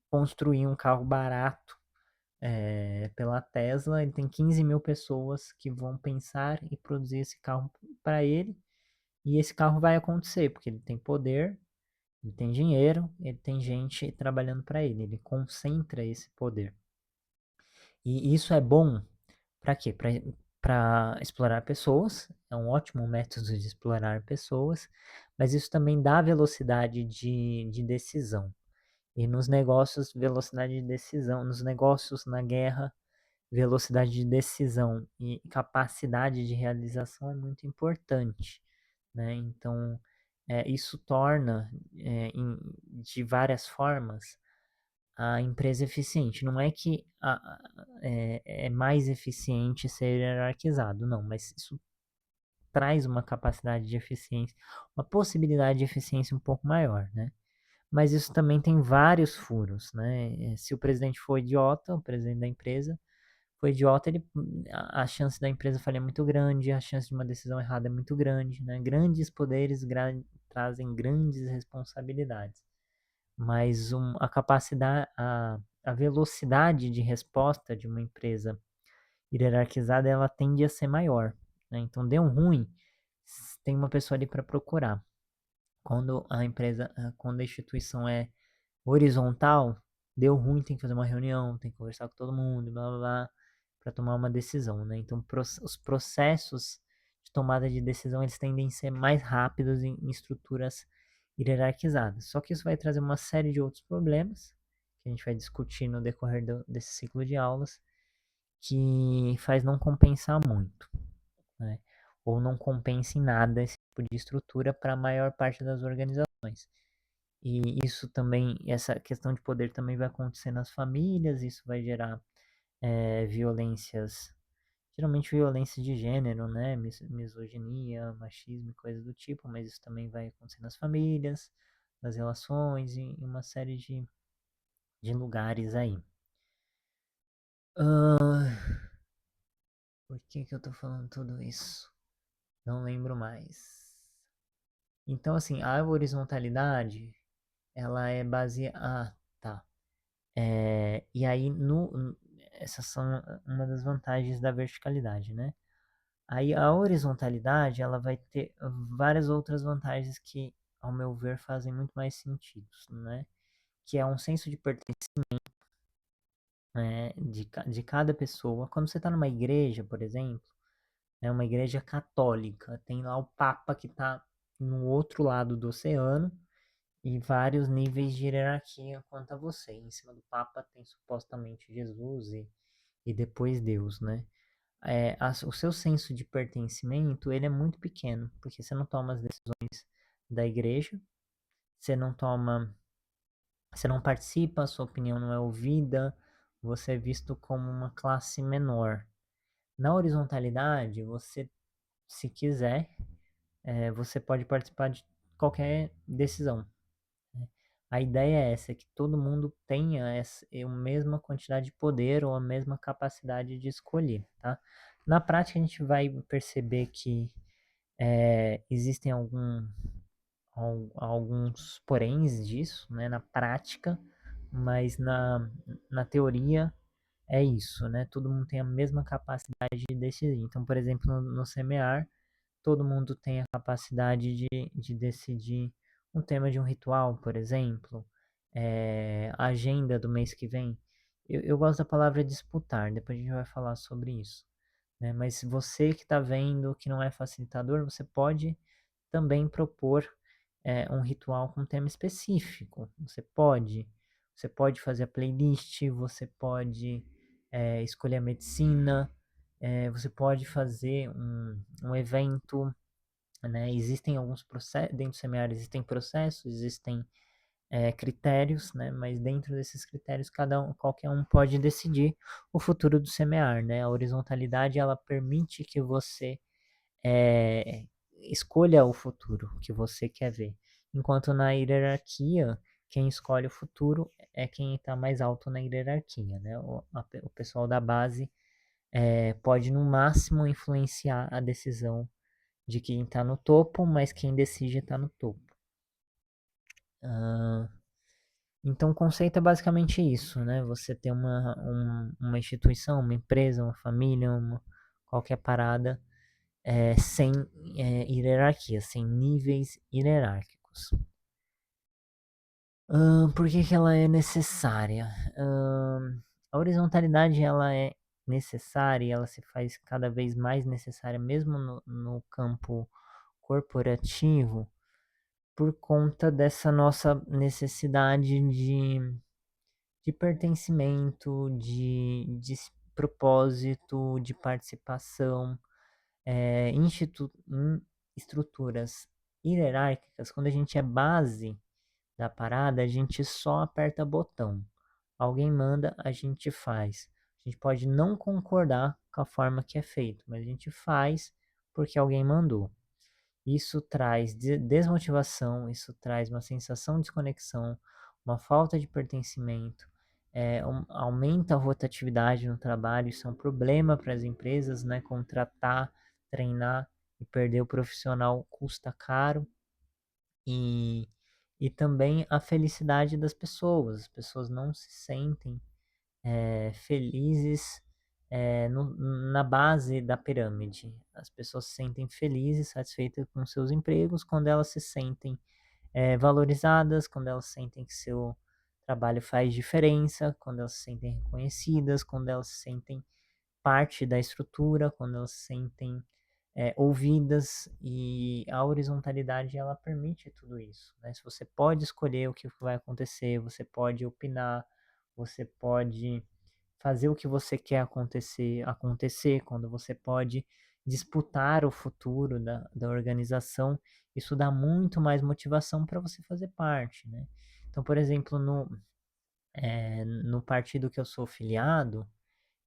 construir um carro barato pela Tesla, ele tem 15 mil pessoas que vão pensar e produzir esse carro para ele, e esse carro vai acontecer, porque ele tem poder, ele tem dinheiro, ele tem gente trabalhando para ele, ele concentra esse poder. E isso é bom para quê? Para explorar pessoas, é um ótimo método de explorar pessoas, mas isso também dá velocidade de decisão. E nos negócios, velocidade de decisão. Nos negócios, na guerra, velocidade de decisão e capacidade de realização é muito importante, né? Então, isso torna, de várias formas, a empresa eficiente. Não é que é mais eficiente ser hierarquizado, não, mas isso traz uma capacidade de eficiência, uma possibilidade de eficiência um pouco maior, né? Mas isso também tem vários furos, né? Se o presidente for idiota, o presidente da empresa foi idiota, a chance da empresa falhar é muito grande, a chance de uma decisão errada é muito grande, né? Grandes poderes trazem grandes responsabilidades, mas a capacidade, a velocidade de resposta de uma empresa hierarquizada, ela tende a ser maior, né? Então, deu um ruim, tem uma pessoa ali para procurar. Quando a instituição é horizontal, deu ruim, tem que fazer uma reunião, tem que conversar com todo mundo, blá blá blá, para tomar uma decisão, né? Então, os processos de tomada de decisão, eles tendem a ser mais rápidos em estruturas hierarquizadas. Só que isso vai trazer uma série de outros problemas, que a gente vai discutir no decorrer desse ciclo de aulas, que faz não compensar muito, né? Ou não compensa em nada esse tipo de estrutura para a maior parte das organizações. E isso também, essa questão de poder também vai acontecer nas famílias, isso vai gerar violências, geralmente violência de gênero, né? Misoginia, machismo e coisas do tipo, mas isso também vai acontecer nas famílias, nas relações, em uma série de lugares aí. Por que que eu tô falando tudo isso? Não lembro mais. Então, assim, a horizontalidade, ela é baseada. Ah, tá. E aí, essas são uma das vantagens da verticalidade, né? Aí a horizontalidade, ela vai ter várias outras vantagens que, ao meu ver, fazem muito mais sentido, né? Que é um senso de pertencimento, né, de cada pessoa. Quando você está numa igreja, por exemplo, né, uma igreja católica, tem lá o Papa que está no outro lado do oceano, e vários níveis de hierarquia quanto a você. Em cima do Papa tem supostamente Jesus e depois Deus, né? O seu senso de pertencimento, ele é muito pequeno, porque você não toma as decisões da igreja, você não toma, você não participa, a sua opinião não é ouvida, você é visto como uma classe menor. Na horizontalidade, você, se quiser, você pode participar de qualquer decisão. A ideia é essa, que todo mundo tenha a mesma quantidade de poder ou a mesma capacidade de escolher, tá? Na prática, a gente vai perceber que existem alguns poréns disso, né, na prática, mas na teoria é isso, né? Todo mundo tem a mesma capacidade de decidir. Então, por exemplo, no semear, todo mundo tem a capacidade de decidir um tema de um ritual, por exemplo, a agenda do mês que vem. Eu gosto da palavra disputar, depois a gente vai falar sobre isso, né? Mas se você que está vendo que não é facilitador, você pode também propor um ritual com um tema específico. Você pode fazer a playlist, você pode escolher a medicina, você pode fazer um evento, né? Existem alguns processos, dentro do seminário existem processos, existem critérios, né? Mas dentro desses critérios, qualquer um pode decidir o futuro do semear, né? A horizontalidade, ela permite que você é, escolha o futuro que você quer ver. Enquanto na hierarquia, quem escolhe o futuro é quem está mais alto na hierarquia, né? O pessoal da base pode no máximo influenciar a decisão de quem está no topo, mas quem decide está no topo. Ah, então, o conceito é basicamente isso, né? Você ter uma instituição, uma empresa, uma família, qualquer parada, sem hierarquia, sem níveis hierárquicos. Por que que ela é necessária? A horizontalidade, ela é necessária e ela se faz cada vez mais necessária, mesmo no campo corporativo, por conta dessa nossa necessidade de pertencimento, de propósito, de participação, em estruturas hierárquicas. Quando a gente é base da parada, a gente só aperta botão. Alguém manda, a gente faz. A gente pode não concordar com a forma que é feito, mas a gente faz porque alguém mandou. Isso traz desmotivação, isso traz uma sensação de desconexão, uma falta de pertencimento, aumenta a rotatividade no trabalho, isso é um problema para as empresas, né? Contratar, treinar e perder o profissional custa caro e, e também a felicidade das pessoas. As pessoas não se sentem felizes na base da pirâmide. As pessoas se sentem felizes, satisfeitas com seus empregos quando elas se sentem valorizadas, quando elas sentem que seu trabalho faz diferença, quando elas se sentem reconhecidas, quando elas se sentem parte da estrutura, quando elas se sentem ouvidas, e a horizontalidade ela permite tudo isso, né? Se você pode escolher o que vai acontecer, você pode opinar, você pode fazer o que você quer acontecer, quando você pode disputar o futuro da organização, isso dá muito mais motivação para você fazer parte, né? Então, por exemplo, no partido que eu sou filiado,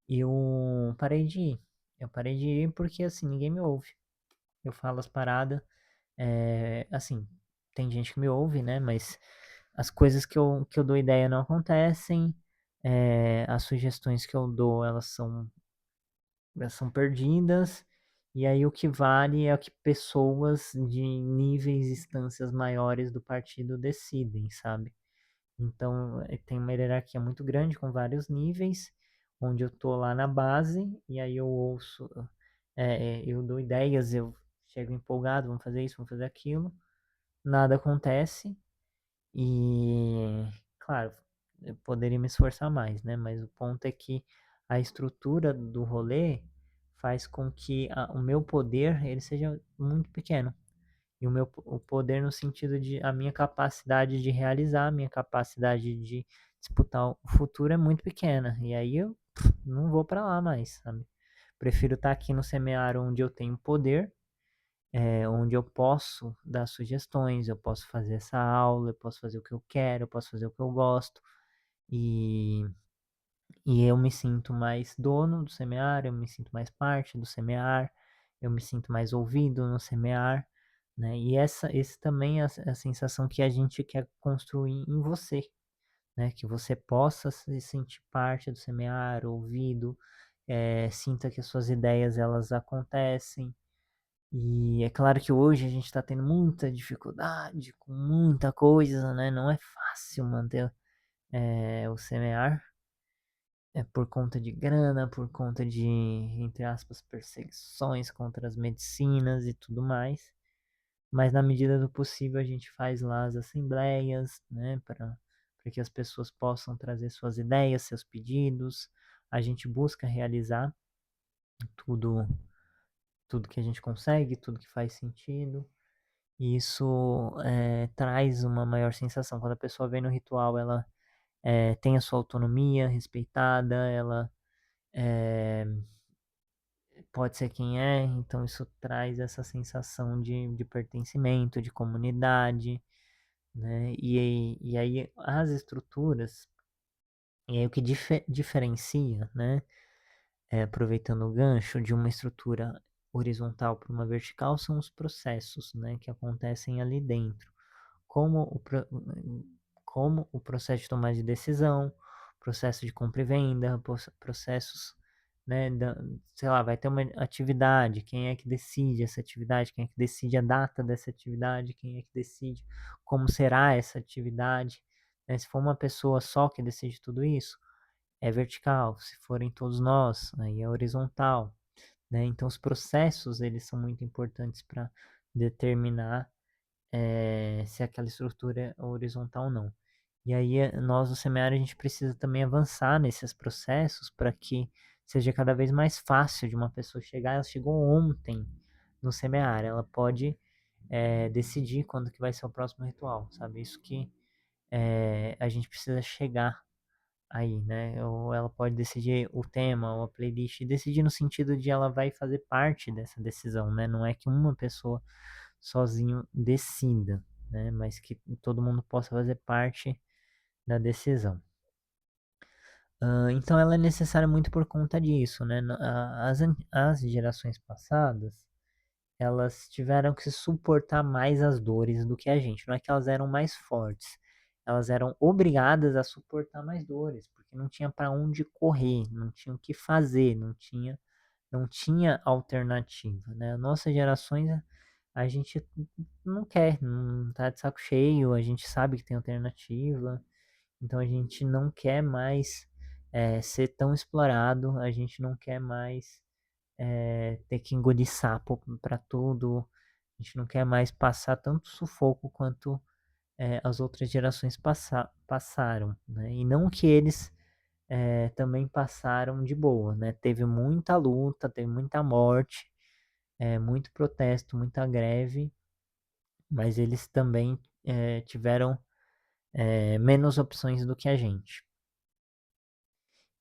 eu parei de ir. Eu parei de ir porque, assim, ninguém me ouve. Eu falo as paradas, assim, tem gente que me ouve, né? Mas as coisas que eu dou ideia não acontecem, as sugestões que eu dou, elas são perdidas, e aí o que vale é o que pessoas de níveis e instâncias maiores do partido decidem, sabe? Então, tem uma hierarquia muito grande com vários níveis, onde eu tô lá na base, e aí eu ouço, eu dou ideias, eu chego empolgado, vamos fazer isso, vamos fazer aquilo, nada acontece, e, claro, eu poderia me esforçar mais, né? Mas o ponto é que a estrutura do rolê faz com que o meu poder ele seja muito pequeno. E o poder no sentido de a minha capacidade de realizar, a minha capacidade de disputar o futuro é muito pequena. E aí eu não vou para lá mais, sabe? Prefiro estar aqui no semear onde eu tenho poder, onde eu posso dar sugestões, eu posso fazer essa aula, eu posso fazer o que eu quero, eu posso fazer o que eu gosto. E, e eu me sinto mais dono do semear, eu me sinto mais parte do semear, eu me sinto mais ouvido no semear, né? E esse também é a sensação que a gente quer construir em você, né? Que você possa se sentir parte do semear, ouvido, sinta que as suas ideias elas acontecem. E é claro que hoje a gente está tendo muita dificuldade com muita coisa, né? Não é fácil manter o semear, por conta de grana, por conta de, entre aspas, perseguições contra as medicinas e tudo mais. Mas na medida do possível a gente faz lá as assembleias, né, para que as pessoas possam trazer suas ideias, seus pedidos. A gente busca realizar tudo, tudo que a gente consegue, tudo que faz sentido. E isso traz uma maior sensação. Quando a pessoa vem no ritual, ela tem a sua autonomia respeitada, ela é, pode ser quem é, então isso traz essa sensação de pertencimento, de comunidade, né? E aí as estruturas, e aí o que diferencia, né? Aproveitando o gancho de uma estrutura horizontal para uma vertical são os processos, né? Que acontecem ali dentro. Como como o processo de tomada de decisão, processo de compra e venda, processos, né, sei lá, vai ter uma atividade, quem é que decide essa atividade, quem é que decide a data dessa atividade, quem é que decide como será essa atividade, né? Se for uma pessoa só que decide tudo isso, é vertical, se forem todos nós, aí é horizontal, né? Então os processos, eles são muito importantes para determinar se aquela estrutura é horizontal ou não. E aí, nós do seminário, a gente precisa também avançar nesses processos para que seja cada vez mais fácil de uma pessoa chegar. Ela chegou ontem no seminário, ela pode decidir quando que vai ser o próximo ritual, sabe? Isso que a gente precisa chegar aí, né? Ou ela pode decidir o tema ou a playlist, e decidir no sentido de ela vai fazer parte dessa decisão, né? Não é que uma pessoa sozinho decida, né? Mas que todo mundo possa fazer parte da decisão. Então ela é necessária muito por conta disso, né? As gerações passadas, elas tiveram que suportar mais as dores do que a gente. Não é que elas eram mais fortes, elas eram obrigadas a suportar mais dores, porque não tinha para onde correr, não tinha o que fazer, não tinha alternativa, né? Nossas gerações, a gente não quer, não tá de saco cheio, a gente sabe que tem alternativa, então a gente não quer mais ser tão explorado, a gente não quer mais ter que engolir sapo para tudo, a gente não quer mais passar tanto sufoco quanto as outras gerações passaram, né? E não que eles também passaram de boa, né? Teve muita luta, teve muita morte, muito protesto, muita greve, mas eles também tiveram menos opções do que a gente.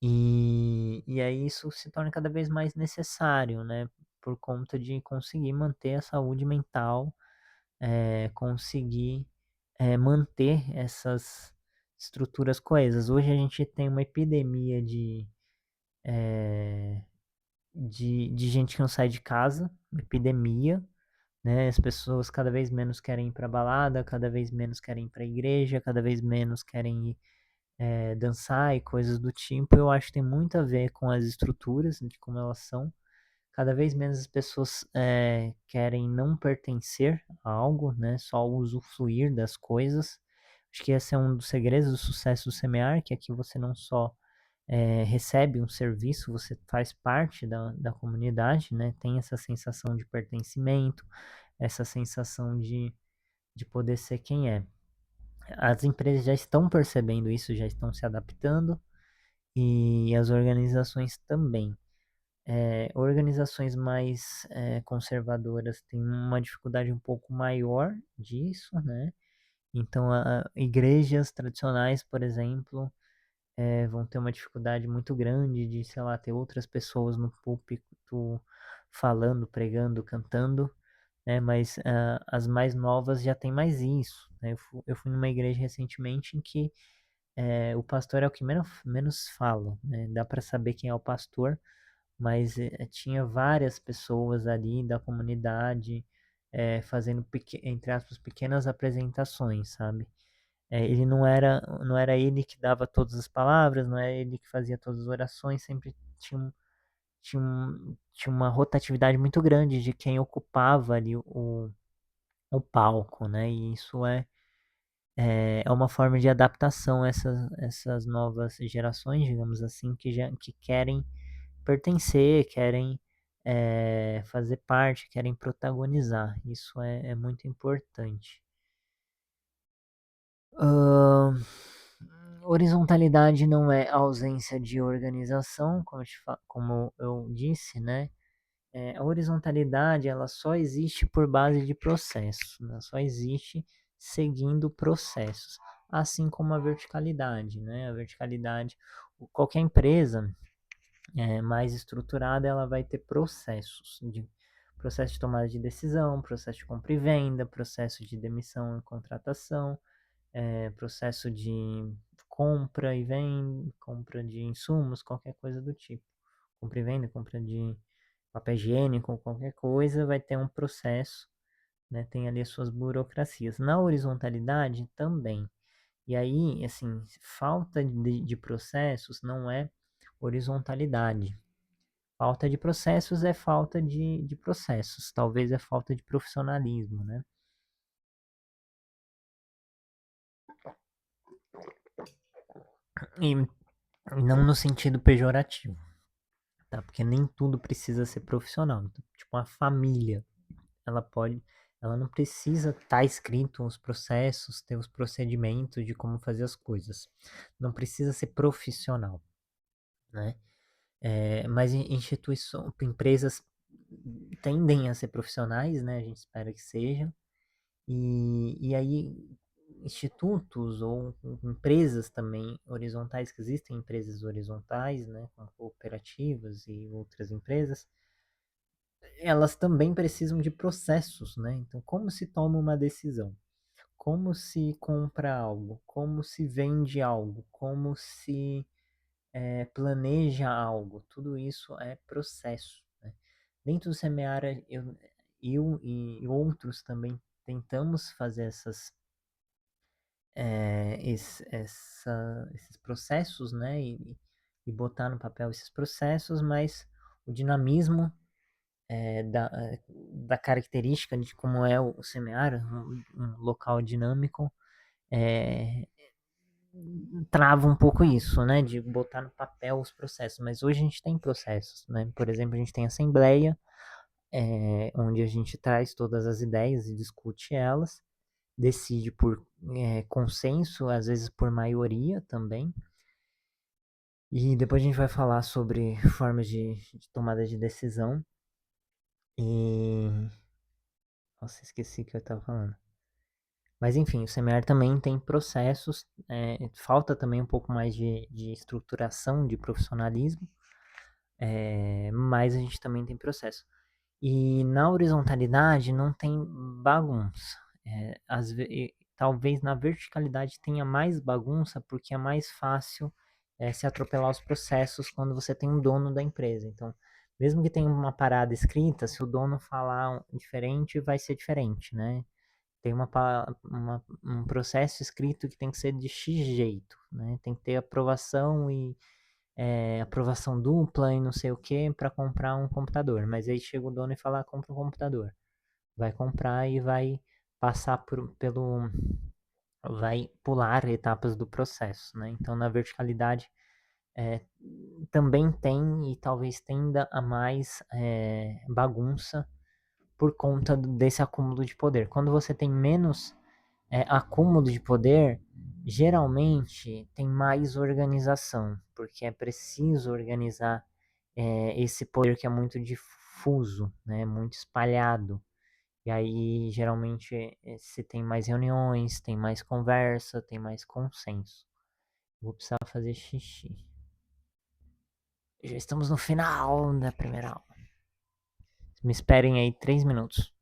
E aí isso se torna cada vez mais necessário, né? Por conta de conseguir manter a saúde mental, conseguir manter essas estruturas coesas. Hoje a gente tem uma epidemia de gente que não sai de casa, uma epidemia, né? As pessoas cada vez menos querem ir para balada, cada vez menos querem ir para igreja, cada vez menos querem ir dançar e coisas do tipo. Eu acho que tem muito a ver com as estruturas, de como elas são. Cada vez menos as pessoas querem não pertencer a algo, né? Só usufruir das coisas. Acho que esse é um dos segredos do sucesso do semear, que aqui você não só recebe um serviço, você faz parte da comunidade, né? Tem essa sensação de pertencimento, essa sensação de poder ser quem é. As empresas já estão percebendo isso, já estão se adaptando e as organizações também. Organizações mais conservadoras têm uma dificuldade um pouco maior disso, né? Então, igrejas tradicionais, por exemplo, vão ter uma dificuldade muito grande de, sei lá, ter outras pessoas no púlpito falando, pregando, cantando, né? Mas as mais novas já tem mais isso, né? Eu fui numa igreja recentemente em que o pastor é o que menos fala, né? Dá para saber quem é o pastor, mas tinha várias pessoas ali da comunidade fazendo, entre aspas, pequenas apresentações, sabe? Ele não era ele que dava todas as palavras, não era ele que fazia todas as orações, sempre tinha uma rotatividade muito grande de quem ocupava ali o palco, né? E isso é uma forma de adaptação a essas novas gerações, digamos assim, que querem pertencer, querem fazer parte, querem protagonizar. Isso é muito importante. Ahn, Horizontalidade não é ausência de organização, como eu disse, né? A horizontalidade ela só existe por base de processos, né? Só existe seguindo processos, assim como a verticalidade, né? A verticalidade, qualquer empresa mais estruturada, ela vai ter processo de tomada de decisão, processo de compra e venda, processo de demissão e contratação, processo de compra e venda, compra de insumos, qualquer coisa do tipo. Compra e venda, compra de papel higiênico, qualquer coisa, vai ter um processo, né? Tem ali as suas burocracias. Na horizontalidade também. E aí, assim, falta de processos não é horizontalidade. Falta de processos é falta de processos. Talvez é falta de profissionalismo, né? E não no sentido pejorativo, tá? Porque nem tudo precisa ser profissional. Então, tipo, uma família, ela não precisa estar escrito os processos, ter os procedimentos de como fazer as coisas. Não precisa ser profissional, né? Mas empresas tendem a ser profissionais, né? A gente espera que sejam. E aí, institutos ou empresas também horizontais, que existem empresas horizontais, né? Como cooperativas e outras empresas, elas também precisam de processos, né? Então, como se toma uma decisão? Como se compra algo? Como se vende algo? Como se planeja algo? Tudo isso é processo, né? Dentro do Semeara, eu e outros também tentamos fazer esses processos, né? E botar no papel esses processos, mas o dinamismo da característica de como é o Semear, um local dinâmico, é, trava um pouco isso, né, de botar no papel os processos. Mas hoje a gente tem processos, né? Por exemplo, a gente tem assembleia, onde a gente traz todas as ideias e discute elas, decide por consenso, às vezes por maioria também. E depois a gente vai falar sobre formas de tomada de decisão. E nossa, esqueci o que eu estava falando. Mas enfim, o seminário também tem processos, falta também um pouco mais de estruturação, de profissionalismo, mas a gente também tem processo. E na horizontalidade não tem bagunça. Talvez na verticalidade tenha mais bagunça, porque é mais fácil se atropelar os processos quando você tem um dono da empresa. Então, mesmo que tenha uma parada escrita, se o dono falar diferente, vai ser diferente, né? Tem um processo escrito que tem que ser de X jeito, né? Tem que ter aprovação e aprovação dupla e não sei o que para comprar um computador. Mas aí chega o dono e fala, compra um computador. Vai comprar e vai passar vai pular etapas do processo, né? Então na verticalidade é, também tem e talvez tenda a mais bagunça por conta desse acúmulo de poder. Quando você tem menos acúmulo de poder, geralmente tem mais organização, porque é preciso organizar esse poder que é muito difuso, né, muito espalhado. E aí, geralmente, se tem mais reuniões, tem mais conversa, tem mais consenso. Vou precisar fazer xixi. Já estamos no final da primeira aula. Me esperem aí 3 minutos.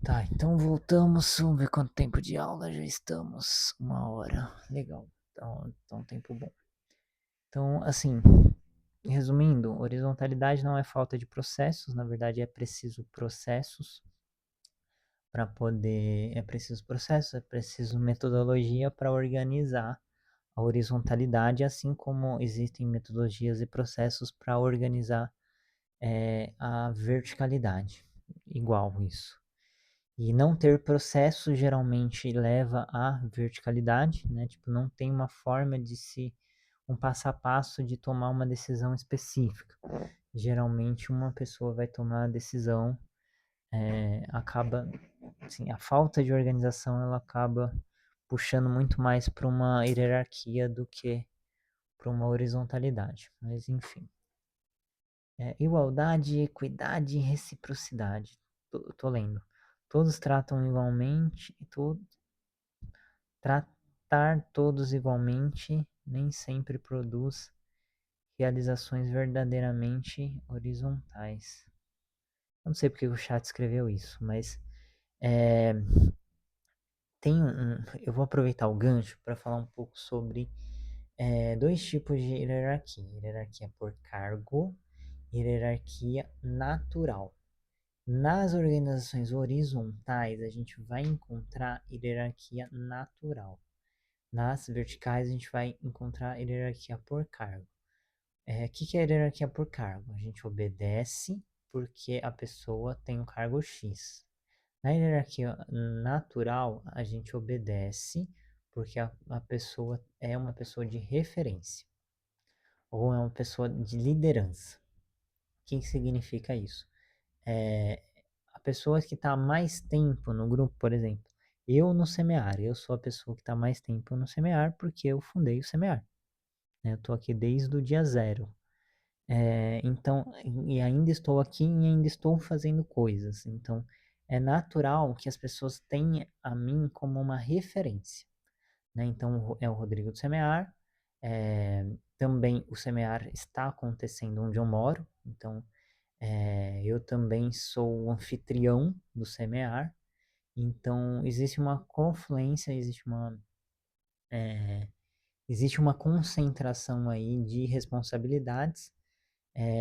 Tá, então voltamos. Vamos ver quanto tempo de aula já estamos. 1 hora. Legal. Então, um tempo bom. Então, assim, resumindo, horizontalidade não é falta de processos, na verdade é preciso processos para poder. É preciso processos, é preciso metodologia para organizar a horizontalidade, assim como existem metodologias e processos para organizar a verticalidade. Igual isso. E não ter processo geralmente leva à verticalidade, né? Tipo, não tem uma forma de se um passo a passo de tomar uma decisão específica. Geralmente uma pessoa vai tomar a decisão, acaba, assim, a falta de organização ela acaba puxando muito mais para uma hierarquia do que para uma horizontalidade. Mas enfim, igualdade, equidade e reciprocidade. Tô lendo. Todos tratam igualmente, tratar todos igualmente nem sempre produz realizações verdadeiramente horizontais. Eu não sei porque o chat escreveu isso, mas é, eu vou aproveitar o gancho para falar um pouco sobre 2 tipos de hierarquia: hierarquia por cargo e hierarquia natural. Nas organizações horizontais, a gente vai encontrar hierarquia natural. Nas verticais, a gente vai encontrar hierarquia por cargo. Que é hierarquia por cargo? A gente obedece porque a pessoa tem um cargo X. Na hierarquia natural, a gente obedece porque a pessoa é uma pessoa de referência ou é uma pessoa de liderança. O que significa isso? É, a pessoa que está mais tempo no grupo, por exemplo, eu no Semear, eu sou a pessoa que está mais tempo no Semear porque eu fundei o Semear. Né? Eu estou aqui desde o dia 0. Então, e ainda estou aqui e ainda estou fazendo coisas. Então, é natural que as pessoas tenham a mim como uma referência. Né? Então, é o Rodrigo do Semear. Também o Semear está acontecendo onde eu moro. Então, eu também sou o anfitrião do Semear. Então, existe uma confluência, existe uma concentração aí de responsabilidades.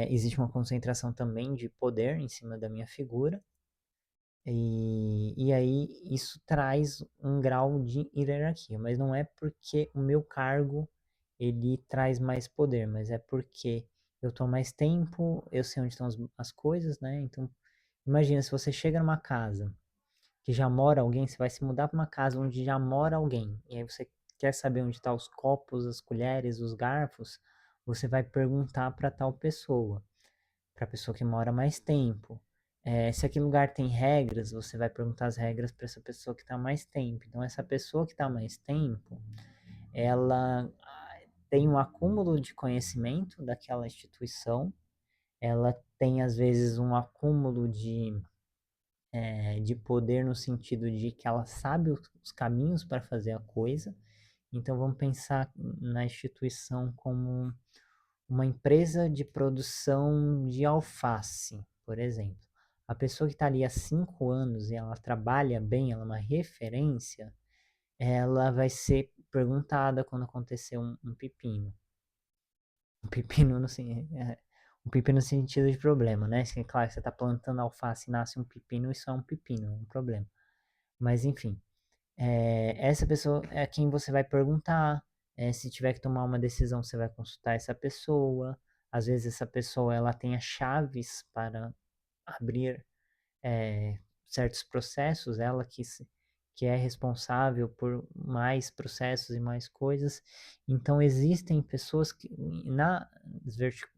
Existe uma concentração também de poder em cima da minha figura, e aí isso traz um grau de hierarquia, mas não é porque o meu cargo ele traz mais poder, mas é porque eu tô há mais tempo, eu sei onde estão as coisas, né? Então, imagina se você chega numa casa que já mora alguém, você vai se mudar para uma casa onde já mora alguém, e aí você quer saber onde estão os copos, as colheres, os garfos, você vai perguntar para tal pessoa, para a pessoa que mora mais tempo. Se aquele lugar tem regras, você vai perguntar as regras para essa pessoa que está mais tempo. Então, essa pessoa que está mais tempo, ela tem um acúmulo de conhecimento daquela instituição, ela tem às vezes um acúmulo de poder no sentido de que ela sabe os caminhos para fazer a coisa. Então vamos pensar na instituição como uma empresa de produção de alface, por exemplo. A pessoa que está ali há 5 anos e ela trabalha bem, ela é uma referência, ela vai ser perguntada quando acontecer um pepino. Um pepino no, um pepino no sentido de problema, né? Assim, claro, você está plantando alface e nasce um pepino, isso é um pepino, é um problema. Mas enfim, essa pessoa é quem você vai perguntar. Se tiver que tomar uma decisão, você vai consultar essa pessoa. Às vezes essa pessoa ela tem as chaves para abrir certos processos, ela que é responsável por mais processos e mais coisas. Então existem pessoas que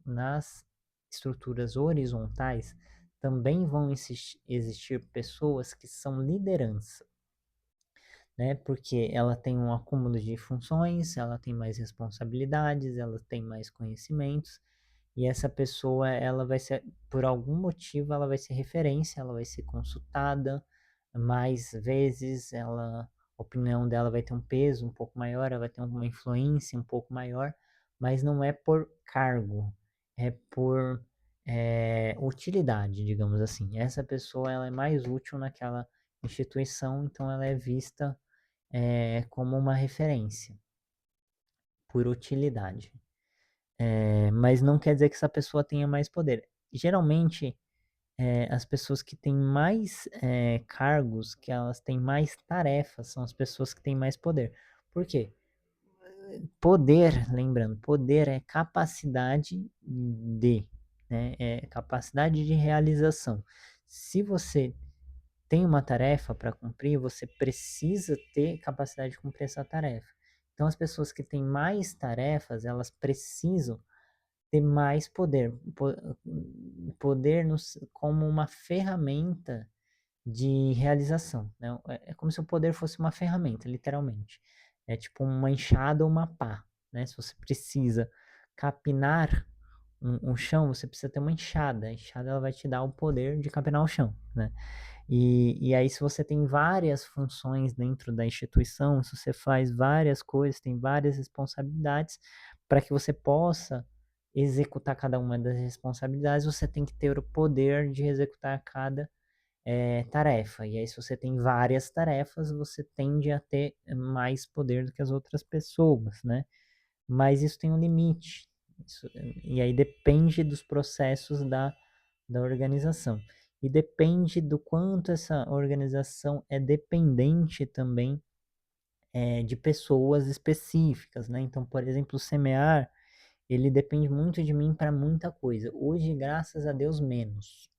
nas estruturas horizontais também vão existir pessoas que são liderança, né? Porque ela tem um acúmulo de funções, ela tem mais responsabilidades, ela tem mais conhecimentos, e essa pessoa, ela vai ser, por algum motivo, ela vai ser referência, ela vai ser consultada mais vezes, a opinião dela vai ter um peso um pouco maior, ela vai ter uma influência um pouco maior, mas não é por cargo, é por utilidade, digamos assim. Essa pessoa, ela é mais útil naquela instituição, então ela é vista como uma referência, por utilidade. Mas não quer dizer que essa pessoa tenha mais poder. Geralmente, as pessoas que têm mais cargos, que elas têm mais tarefas, são as pessoas que têm mais poder. Por quê? Poder, lembrando, poder é capacidade né? É capacidade de realização. Se você tem uma tarefa para cumprir, você precisa ter capacidade de cumprir essa tarefa. Então, as pessoas que têm mais tarefas, elas precisam ter mais poder. Poder como uma ferramenta de realização, né? É como se o poder fosse uma ferramenta, literalmente. É tipo uma enxada ou uma pá, né? Se você precisa capinar um chão, você precisa ter uma enxada. A enxada ela vai te dar o poder de capinar o chão, né? E aí, se você tem várias funções dentro da instituição, se você faz várias coisas, tem várias responsabilidades, para que você possa executar cada uma das responsabilidades, você tem que ter o poder de executar cada tarefa. E aí, se você tem várias tarefas, você tende a ter mais poder do que as outras pessoas, né? Mas isso tem um limite. E aí depende dos processos da organização. E depende do quanto essa organização é dependente também de pessoas específicas, né? Então, por exemplo, o semear, ele depende muito de mim para muita coisa. Hoje, graças a Deus, menos,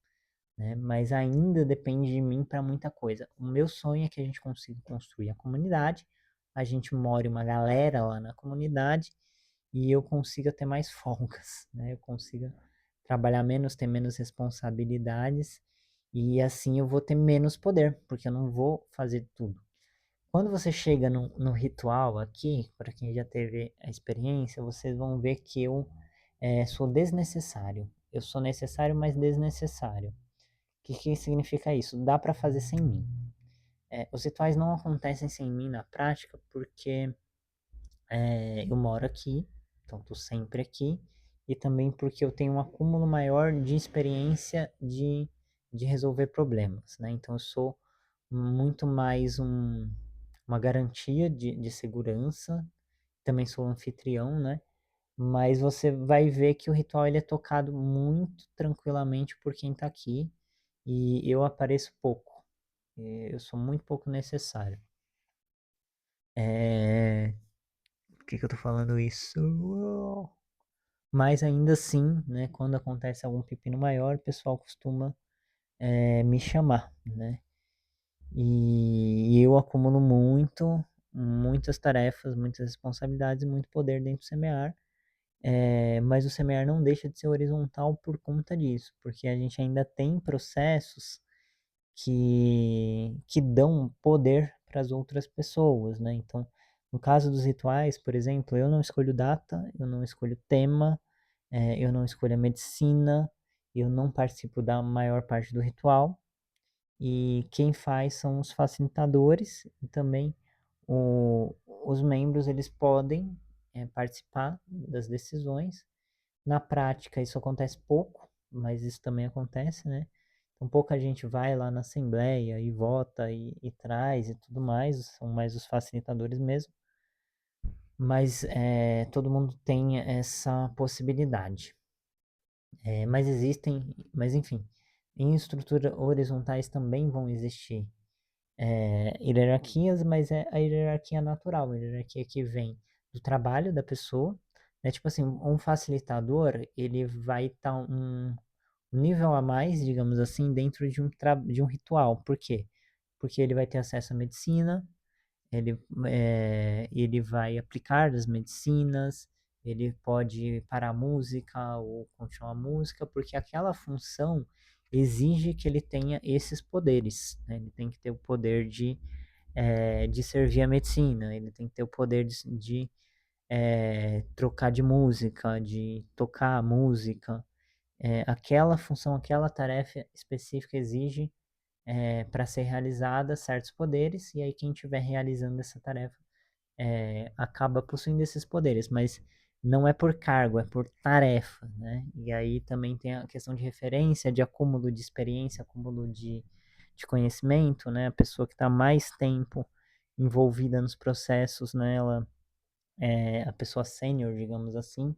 né? Mas ainda depende de mim para muita coisa. O meu sonho é que a gente consiga construir a comunidade, a gente more uma galera lá na comunidade e eu consiga ter mais folgas, né? Eu consiga trabalhar menos, ter menos responsabilidades e assim eu vou ter menos poder, porque eu não vou fazer tudo. Quando você chega no ritual aqui, para quem já teve a experiência, vocês vão ver que eu sou desnecessário. Eu sou necessário, mas desnecessário. O que significa isso? Dá para fazer sem mim. Os rituais não acontecem sem mim na prática, porque eu moro aqui, então estou sempre aqui, e também porque eu tenho um acúmulo maior de experiência de resolver problemas, né? Então eu sou muito mais uma garantia de segurança, também sou anfitrião, né? Mas você vai ver que o ritual ele é tocado muito tranquilamente por quem está aqui, e eu apareço pouco, eu sou muito pouco necessário. Por que eu tô falando isso? Mas ainda assim, né, quando acontece algum pepino maior, o pessoal costuma me chamar, né? E eu acumulo muitas tarefas, muitas responsabilidades e muito poder dentro do semear. Mas o semear não deixa de ser horizontal por conta disso, porque a gente ainda tem processos que dão poder para as outras pessoas, né? Então, no caso dos rituais, por exemplo, eu não escolho data, eu não escolho tema, eu não escolho a medicina, eu não participo da maior parte do ritual, e quem faz são os facilitadores e também os membros eles podem participar das decisões. Na prática isso acontece pouco, mas isso também acontece, né? Então pouca gente vai lá na assembleia e vota e traz e tudo mais, são mais os facilitadores mesmo, mas todo mundo tem essa possibilidade. Mas enfim, em estruturas horizontais também vão existir hierarquias, mas é a hierarquia natural, a hierarquia que vem do trabalho da pessoa, né? Tipo assim, um facilitador, ele vai estar um nível a mais, digamos assim, dentro de um ritual. Por quê? Porque ele vai ter acesso à medicina, ele vai aplicar as medicinas, ele pode parar a música ou continuar a música, porque aquela função exige que ele tenha esses poderes, né? Ele tem que ter o poder de servir a medicina, ele tem que ter o poder de trocar de música, de tocar a música. Aquela função, aquela tarefa específica exige para ser realizada certos poderes, e aí quem estiver realizando essa tarefa acaba possuindo esses poderes, mas não é por cargo, é por tarefa, né? E aí também tem a questão de referência, de acúmulo de experiência, acúmulo de conhecimento, né? A pessoa que está mais tempo envolvida nos processos, né? Ela a pessoa sênior, digamos assim,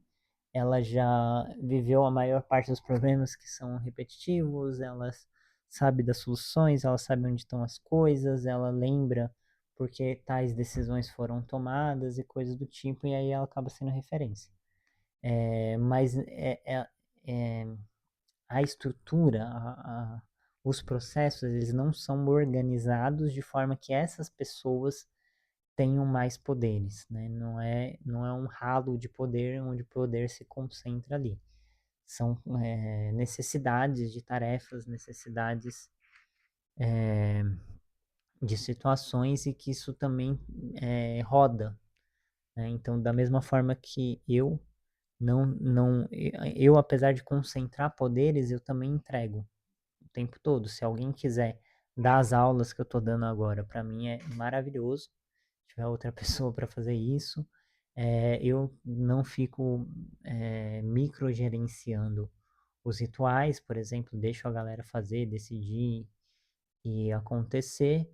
ela já viveu a maior parte dos problemas que são repetitivos, ela sabe das soluções, ela sabe onde estão as coisas, ela lembra porque tais decisões foram tomadas e coisas do tipo, e aí ela acaba sendo referência. Mas a estrutura, os processos, eles não são organizados de forma que essas pessoas tenham mais poderes, né? Não é um ralo de poder onde o poder se concentra ali. São necessidades de tarefas, necessidades de situações e que isso também roda, né? Então, da mesma forma que eu, apesar de concentrar poderes, eu também entrego o tempo todo. Se alguém quiser dar as aulas que eu estou dando agora, para mim é maravilhoso. Se tiver outra pessoa para fazer isso, eu não fico microgerenciando os rituais, por exemplo, deixo a galera fazer, decidir e acontecer,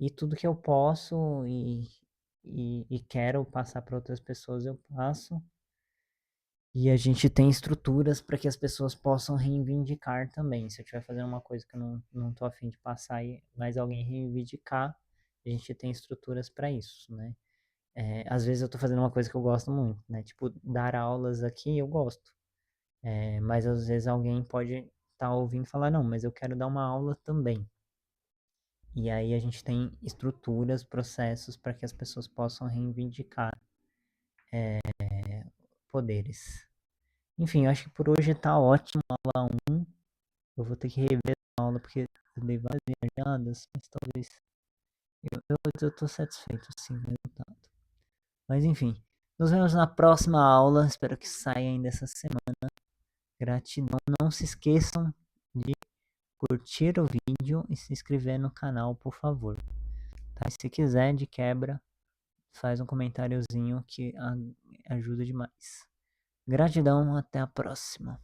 e tudo que eu posso e quero passar para outras pessoas, eu passo. E a gente tem estruturas para que as pessoas possam reivindicar também. Se eu estiver fazendo uma coisa que eu não tô afim de passar e mais alguém reivindicar, a gente tem estruturas para isso, né? Às vezes eu tô fazendo uma coisa que eu gosto muito, né? Tipo, dar aulas aqui eu gosto. Mas às vezes alguém pode estar ouvindo e falar, não, mas eu quero dar uma aula também. E aí a gente tem estruturas, processos para que as pessoas possam reivindicar poderes. Enfim, eu acho que por hoje tá ótimo a aula 1. Eu vou ter que rever a aula porque eu dei várias viajadas, mas talvez eu tô satisfeito assim com o resultado. Mas enfim, nos vemos na próxima aula. Espero que saia ainda essa semana. Gratidão. Não se esqueçam de curtir o vídeo e se inscrever no canal, por favor. Tá? Se quiser, de quebra, faz um comentáriozinho que ajuda demais. Gratidão, até a próxima.